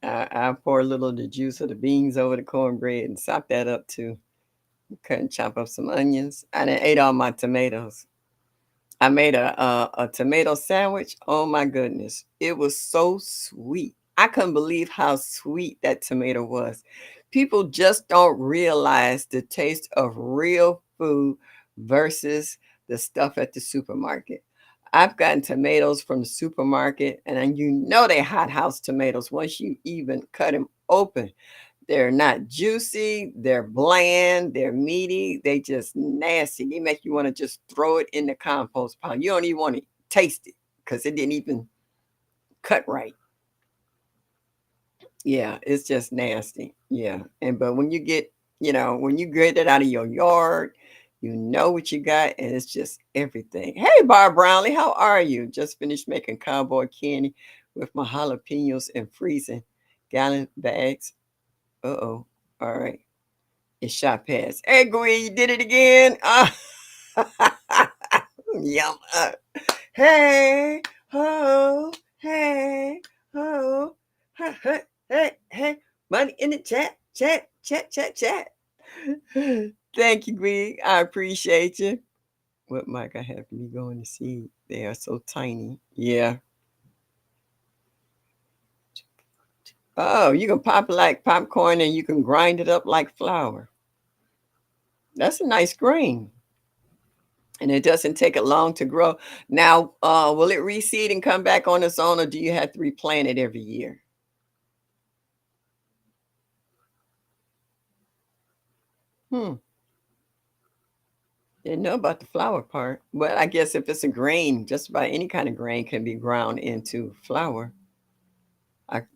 I pour a little of the juice of the beans over the cornbread and sop that up too. Cut and chop up some onions. I done ate all my tomatoes. I made a tomato sandwich. Oh my goodness. It was so sweet. I couldn't believe how sweet that tomato was. People just don't realize the taste of real food versus the stuff at the supermarket. I've gotten tomatoes from the supermarket, and then you know they hothouse tomatoes once you even cut them open. They're not juicy, they're bland, they're meaty, they just nasty. They make you wanna just throw it in the compost pile. You don't even wanna taste it because it didn't even cut right. Yeah, it's just nasty. Yeah, and but when you get when you get it out of your yard, you know what you got, and it's just everything. Hey, Bob Brownlee, how are you? Just finished making cowboy candy with my jalapenos and freezing gallon bags. Uh-oh. All right. It shot past. Hey, Gwen, you did it again. Yum. Hey, ho, hey, ho, ha, ha, hey, hey. Money in the chat, chat, chat, chat, chat. Thank you, Greg. I appreciate you. What mic I have me going to see? They are so tiny. Yeah. Oh, you can pop it like popcorn and you can grind it up like flour. That's a nice grain. And it doesn't take it long to grow. Now, will it reseed and come back on its own, or do you have to replant it every year? Hmm. Didn't know about the flour part. But I guess if it's a grain, just about any kind of grain can be ground into flour.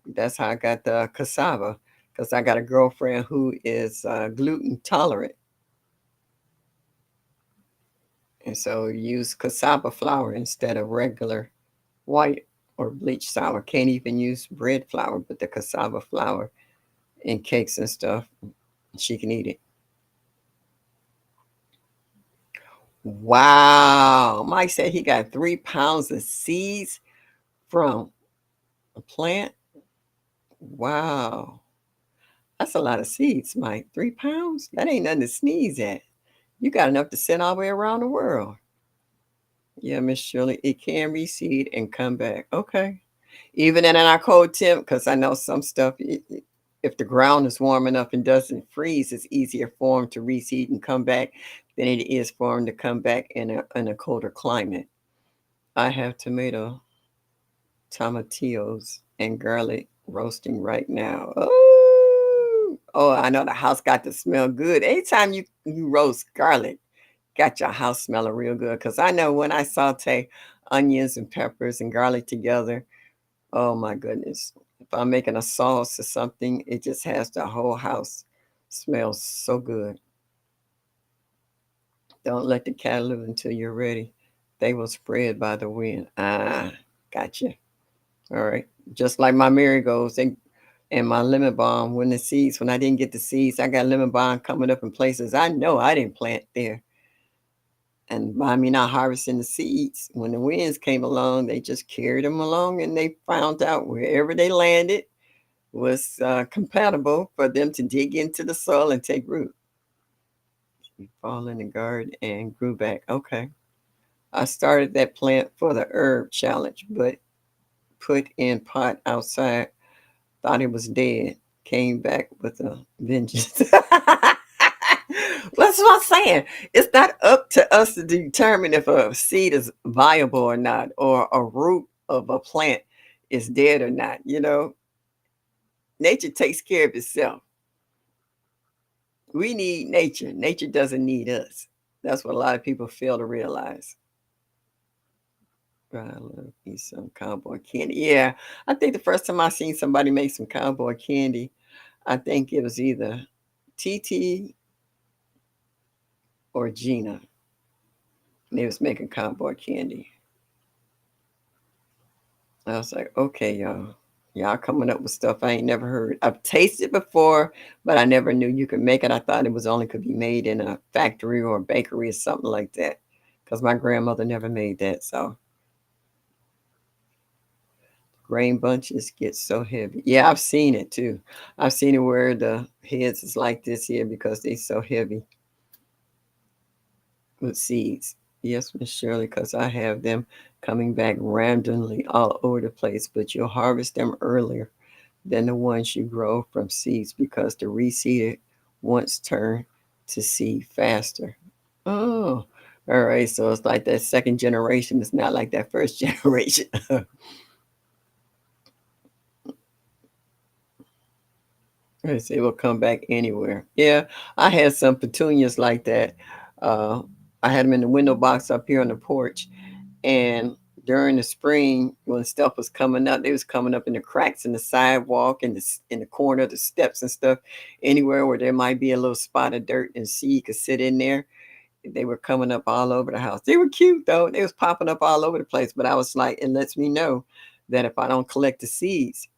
That's how I got the cassava, because I got a girlfriend who is gluten tolerant, and so use cassava flour instead of regular white or bleached flour. Can't even use bread flour, but the cassava flour in cakes and stuff. She can eat it. Wow. Mike said he got 3 pounds of seeds from a plant. Wow. That's a lot of seeds, Mike. 3 pounds? That ain't nothing to sneeze at. You got enough to send all the way around the world. Yeah, Miss Shirley, it can reseed and come back. Okay. Even in our cold temp, because I know some stuff, if the ground is warm enough and doesn't freeze, it's easier for them to reseed and come back than it is for them to come back in a colder climate. I have tomatillos and garlic roasting right now. Oh, I know the house got to smell good. Anytime you roast garlic, got your house smelling real good. Cause I know when I saute onions and peppers and garlic together, oh my goodness. If I'm making a sauce or something, it just has the whole house smells so good. Don't let the cat live until you're ready. They will spread by the wind. Ah, gotcha. All right. Just like my marigolds and my lemon balm, when I didn't get the seeds, I got lemon balm coming up in places I know I didn't plant there. And by me not harvesting the seeds, when the winds came along, they just carried them along and they found out wherever they landed was compatible for them to dig into the soil and take root. We fall in the garden and grew back. Okay. I started that plant for the herb challenge, but put in pot outside. Thought it was dead. Came back with a vengeance. That's what I'm saying. It's not up to us to determine if a seed is viable or not, or a root of a plant is dead or not. Nature takes care of itself. We need nature. Nature doesn't need us. That's what a lot of people fail to realize. I love me some cowboy candy. Yeah, I think the first time I seen somebody make some cowboy candy, I think it was either TT or Gina. They was making cowboy candy. I was like, okay, y'all coming up with stuff I ain't never heard. I've tasted before, but I never knew you could make it. I thought it was only could be made in a factory or a bakery or something like that. Because my grandmother never made that. So grain bunches get so heavy. Yeah, I've seen it too. I've seen it where the heads is like this here because they so heavy with seeds. Yes, Miss Shirley, because I have them coming back randomly all over the place, but you'll harvest them earlier than the ones you grow from seeds because the reseeded ones turn to seed faster. Oh, all right. So it's like that second generation. It's not like that first generation. They say will come back anywhere. Yeah, I had some petunias like that. Uh, I had them in the window box up here on the porch, and during the spring when stuff was coming up, they was coming up in the cracks in the sidewalk and in the corner of the steps and stuff. Anywhere where there might be a little spot of dirt and seed could sit in there. They were coming up all over the house. They were cute though. They was popping up all over the place. But I was like, it lets me know that if I don't collect the seeds,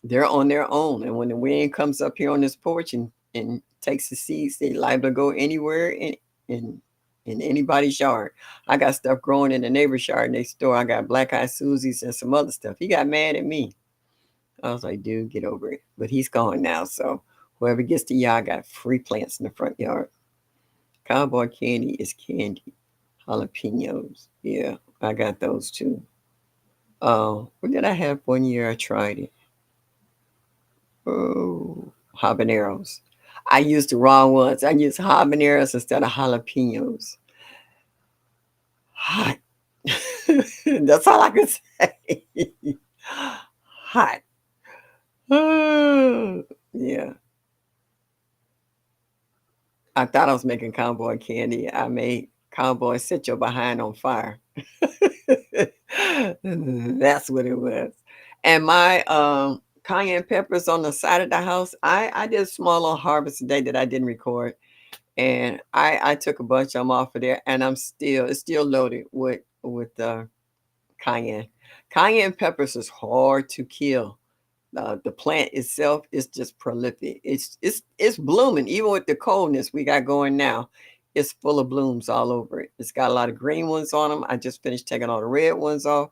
they're on their own. And when the wind comes up here on this porch and takes the seeds, they liable to go anywhere in in anybody's yard. I got stuff growing in the neighbor's yard next door. I got black eyed Susies and some other stuff. He got mad at me. I was like, dude, get over it. But he's gone now. So whoever gets the yard got free plants in the front yard. Cowboy candy is candy. Jalapenos. Yeah, I got those too. What did I have one year? I tried it. Oh, habaneros. I used the wrong ones. I used habaneros instead of jalapenos. Hot. That's all I can say. Hot. Oh, yeah. I thought I was making cowboy candy. I made cowboy set your behind on fire. That's what it was. And my cayenne peppers on the side of the house, I did a small little harvest today that I didn't record. And I took a bunch of them off of there, and it's still loaded with cayenne. Cayenne peppers is hard to kill. The plant itself is just prolific. It's blooming even with the coldness we got going now. It's full of blooms all over it. It's got a lot of green ones on them. I just finished taking all the red ones off.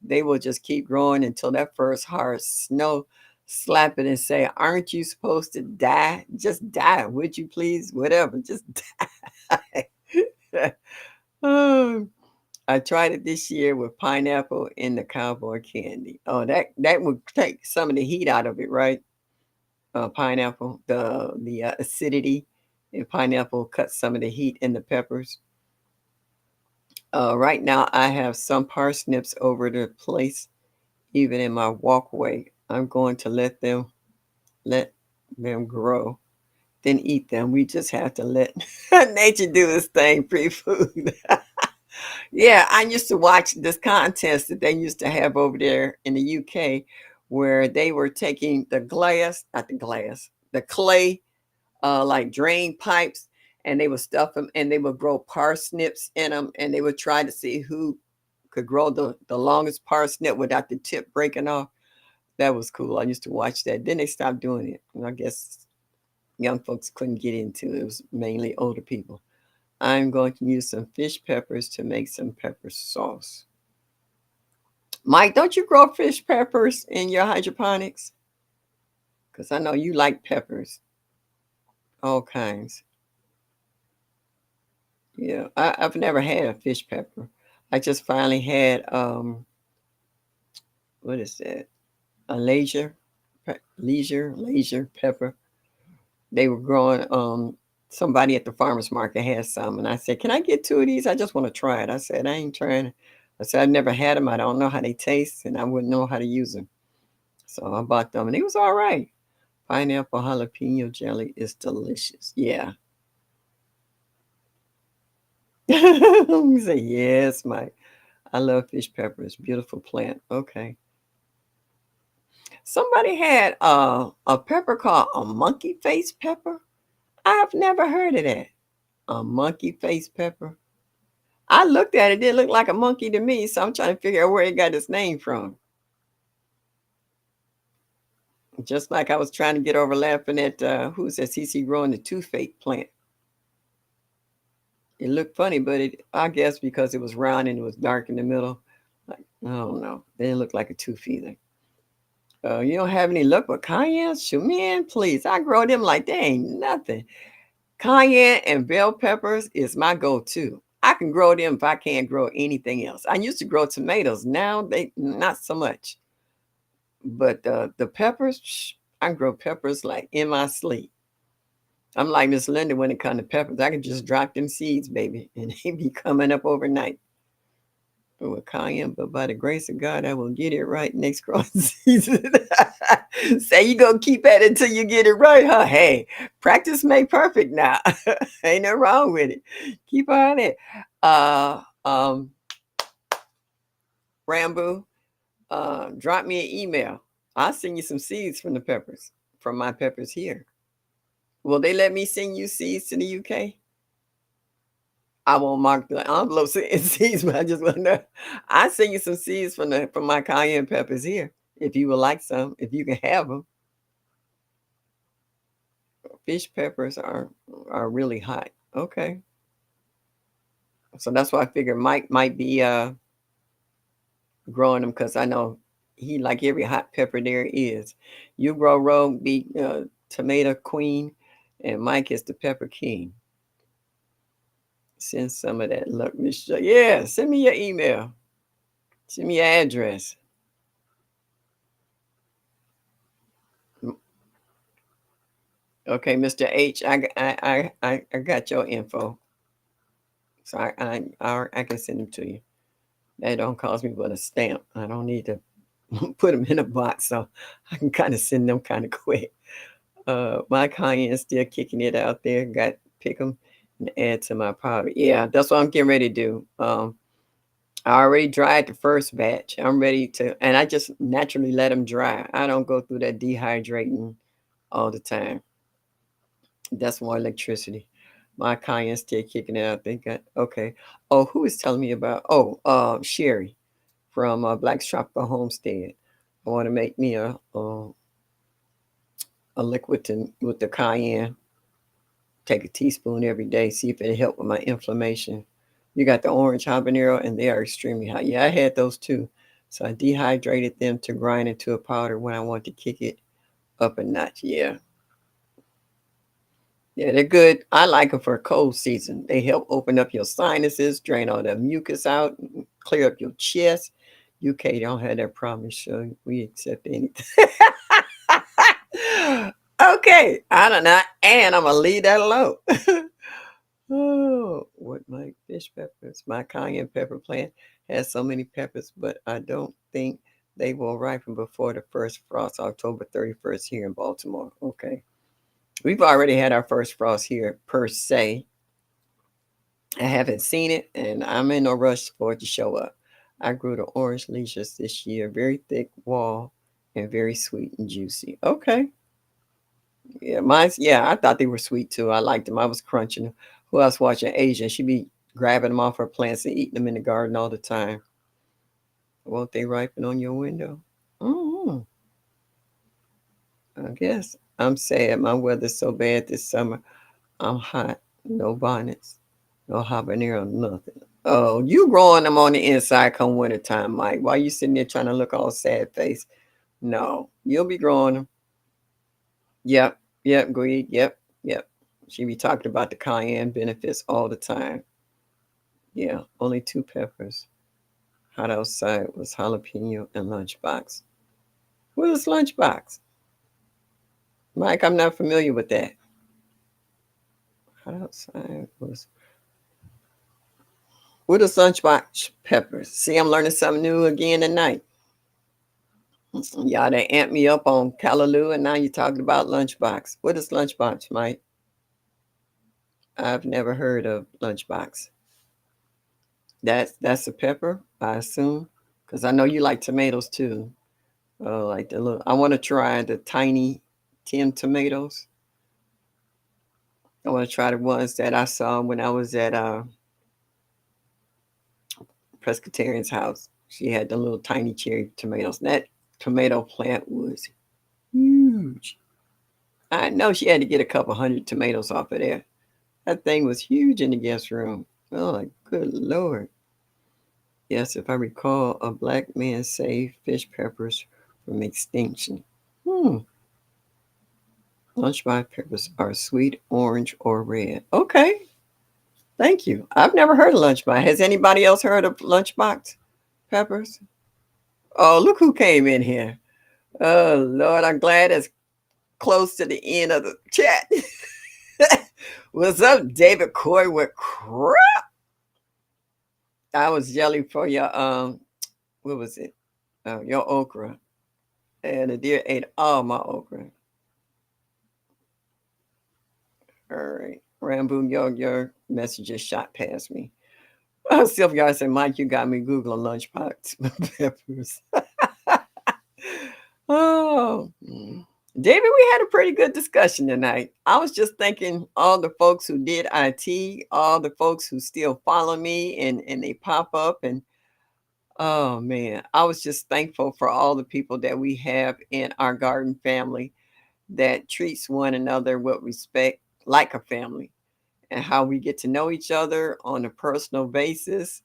They will just keep growing until that first hard snow slap it and say, "Aren't you supposed to die? Just die, would you please? Whatever, just die." Oh, I tried it this year with pineapple and the cowboy candy. Oh, that would take some of the heat out of it, right? Pineapple, the acidity in pineapple cuts some of the heat in the peppers. Right now, I have some parsnips over the place, even in my walkway. I'm going to let them grow, then eat them. We just have to let nature do its thing, free food. Yeah, I used to watch this contest that they used to have over there in the UK where they were taking the glass, not the glass, the clay, like drain pipes, and they would stuff them and they would grow parsnips in them and they would try to see who could grow the longest parsnip without the tip breaking off. That was cool. I used to watch that. Then they stopped doing it. And I guess young folks couldn't get into it. It was mainly older people. I'm going to use some fish peppers to make some pepper sauce. Mike, don't you grow fish peppers in your hydroponics? Because I know you like peppers, all kinds. Yeah, I've never had a fish pepper. I just finally had what is that? A leisure pepper. They were growing. Somebody at the farmers market had some, and I said, "Can I get two of these? I just want to try it." I said, "I ain't trying." I said, "I've never had them. I don't know how they taste, and I wouldn't know how to use them." So I bought them, and it was all right. Pineapple jalapeno jelly is delicious. Yeah. You say, yes, Mike. I love fish peppers. Beautiful plant. Okay. Somebody had a pepper called a monkey face pepper. I've never heard of that. A monkey face pepper. I looked at it, it didn't look like a monkey to me, so I'm trying to figure out where it got its name from. Just like I was trying to get over laughing at who's that CC growing the toothache plant. It looked funny, but I guess because it was round and it was dark in the middle, like I don't know, it didn't look like a tooth either. You don't have any luck with cayenne? Shoot, man, please. I grow them like they ain't nothing. Cayenne and bell peppers is my go-to. I can grow them if I can't grow anything else. I used to grow tomatoes. Now they not so much. But the peppers, I grow peppers like in my sleep. I'm like Miss Linda when it comes to peppers. I can just drop them seeds, baby, and they be coming up overnight. With cayenne, but by the grace of God, I will get it right next growing season. Say you gonna keep at it until you get it right, huh? Hey, practice make perfect now. Ain't no wrong with it. Keep on it. Uh um Rambo, drop me an email. I'll send you some seeds from the peppers, from my peppers here. Will they let me send you seeds to the UK? I won't mark the envelopes and seeds, but I just want to know. I send you some seeds from my cayenne peppers here. If you would like some, if you can have them. Fish peppers are really hot. Okay. So that's why I figured Mike might be growing them because I know he like every hot pepper there is. You grow rogue be tomato queen, and Mike is the pepper king. Send some of that luck, Miss. Yeah, send me your email. Send me your address. Okay, Mr. H, I got your info, so I can send them to you. That don't cost me but a stamp. I don't need to put them in a box, so I can kind of send them kind of quick. My cayenne still kicking it out there. Got pick them and add to my powder. Yeah, that's what I'm getting ready to do. I already dried the first batch. I'm ready to, and I just naturally let them dry. I don't go through that dehydrating all the time. That's more electricity. My cayenne still kicking it out. They got okay. Oh, who is telling me about? Oh, Sherry from Black's Tropical Homestead. I want to make me a liquid with the cayenne. Take a teaspoon every day. See if it help with my inflammation. You got the orange habanero, and they are extremely hot. Yeah, I had those too. So I dehydrated them to grind into a powder when I want to kick it up a notch. Yeah. Yeah, they're good. I like them for a cold season. They help open up your sinuses, drain all the mucus out, clear up your chest. UK don't have that problem, so we accept anything. Okay, I don't know, and I'm gonna leave that alone. Oh, what my fish peppers? My cayenne pepper plant has so many peppers, but I don't think they will ripen before the first frost, October 31st here in Baltimore. Okay. We've already had our first frost here per se. I haven't seen it, and I'm in no rush for it to show up. I grew the orange leases this year, very thick wall and very sweet and juicy. Okay. Yeah, mine's yeah, I thought they were sweet too. I liked them. I was crunching them. Who else watching Asia? She be grabbing them off her plants and eating them in the garden all the time. Won't they ripen on your window? Mm, I guess. I'm sad. My weather's so bad this summer. I'm hot. No bonnets. No habanero, nothing. Oh, you growing them on the inside come wintertime, Mike. Why you sitting there trying to look all sad face? No, you'll be growing them. Yep. Yep. Greed. Yep. Yep. She be talking about the cayenne benefits all the time. Yeah. Only two peppers. Hot outside was jalapeno and lunchbox. What is lunchbox? Mike, I'm not familiar with that. Hot outside was. What is lunchbox peppers? See, I'm learning something new again tonight. Y'all they amped me up on Callaloo, and now you're talking about lunchbox. What is lunchbox, Mike? I've never heard of lunchbox. That's a pepper, I assume, because I know you like tomatoes too. Oh, like the little. I want to try the tiny Tim tomatoes. I want to try the ones that I saw when I was at Presbyterian's house. She had the little tiny cherry tomatoes. And that tomato plant was huge. I know she had to get a couple hundred tomatoes off of there. That thing was huge in the guest room. Oh, like, good Lord. Yes, if I recall, a black man saved fish peppers from extinction. Hmm. Lunchbox peppers are sweet, orange, or red. Okay, thank you. I've never heard of lunchbox. Has anybody else heard of lunchbox peppers? Oh, look who came in here. Oh, Lord, I'm glad it's close to the end of the chat. What's up, David Coy with crap? I was yelling for your what was it? Your okra. And the deer ate all my okra. All right. Ramboon, your message just shot past me. Oh, Sylvia said, Mike, you got me Googling lunchbox peppers. Oh, David, we had a pretty good discussion tonight. I was just thinking all the folks who did IT, all the folks who still follow me and they pop up and oh man, I was just thankful for all the people that we have in our garden family that treats one another with respect like a family and how we get to know each other on a personal basis,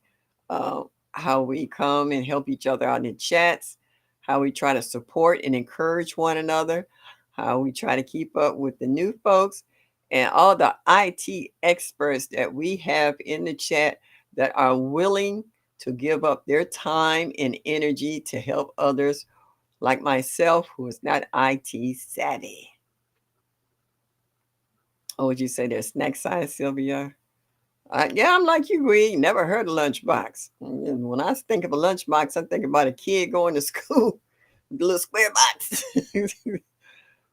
uh, how we come and help each other out in chats, how we try to support and encourage one another, how we try to keep up with the new folks, and all the IT experts that we have in the chat that are willing to give up their time and energy to help others like myself who is not IT savvy. Oh, would you say they're snack size, Sylvia? Yeah, I'm like you, we never heard of lunchbox. And when I think of a lunchbox, I think about a kid going to school with a little square box.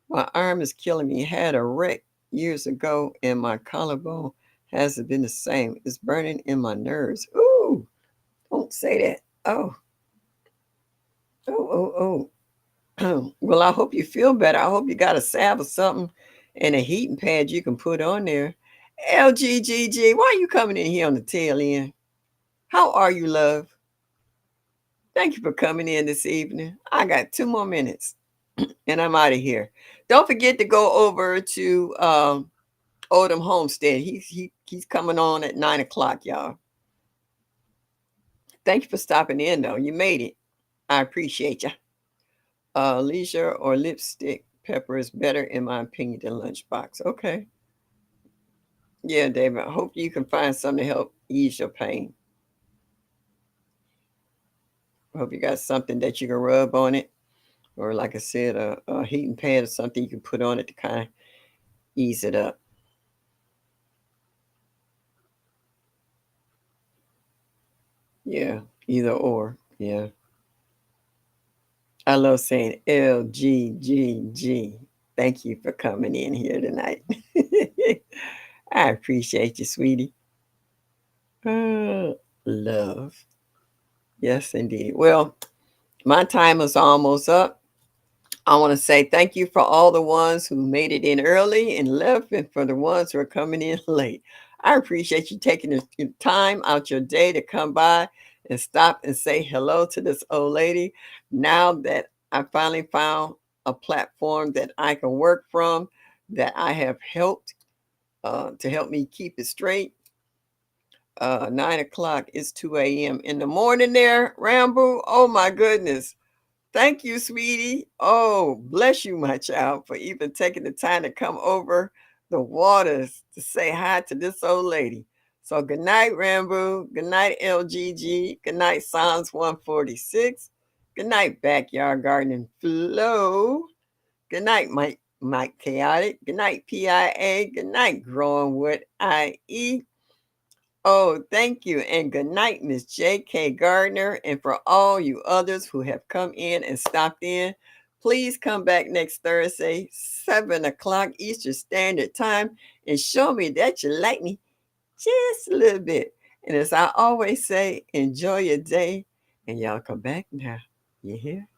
My arm is killing me. Had a wreck years ago, and my collarbone hasn't been the same. It's burning in my nerves. Ooh, don't say that. Oh, oh. Well, I hope you feel better. I hope you got a salve or something and a heating pad you can put on there. LGGG, why are you coming in here on the tail end? How are you, love? Thank you for coming in this evening. I got 2 more minutes and I'm out of here. Don't forget to go over to Odom Homestead. He's coming on at 9 o'clock, y'all. Thank you for stopping in, though. You made it. I appreciate you. Leisure or lipstick pepper is better, in my opinion, than lunchbox. Okay. Yeah, David. I hope you can find something to help ease your pain. I hope you got something that you can rub on it, or like I said, a heating pad or something you can put on it to kind of ease it up. Yeah, either or. Yeah. I love saying LGGG. Thank you for coming in here tonight. I appreciate you, sweetie. Love. Yes, indeed. Well, my time is almost up. I want to say thank you for all the ones who made it in early and left, and for the ones who are coming in late. I appreciate you taking the time out your day to come by and stop and say hello to this old lady. Now that I finally found a platform that I can work from, that I have helped to help me keep it straight. 9 o'clock is 2 a.m. in the morning there, Rambo. Oh my goodness. Thank you, sweetie. Oh, bless you, my child, for even taking the time to come over the waters to say hi to this old lady. So good night, Rambo. Good night, LGG. Good night, Psalms 146. Good night, Backyard Gardening Flow. Good night, Mike Chaotic. Good night, PIA. Good night, Growing with IE. Oh, thank you. And good night, Miss J.K. Gardner. And for all you others who have come in and stopped in, please come back next Thursday, 7 o'clock Eastern Standard Time, and show me that you like me just a little bit. And as I always say, enjoy your day. And y'all come back now. You hear?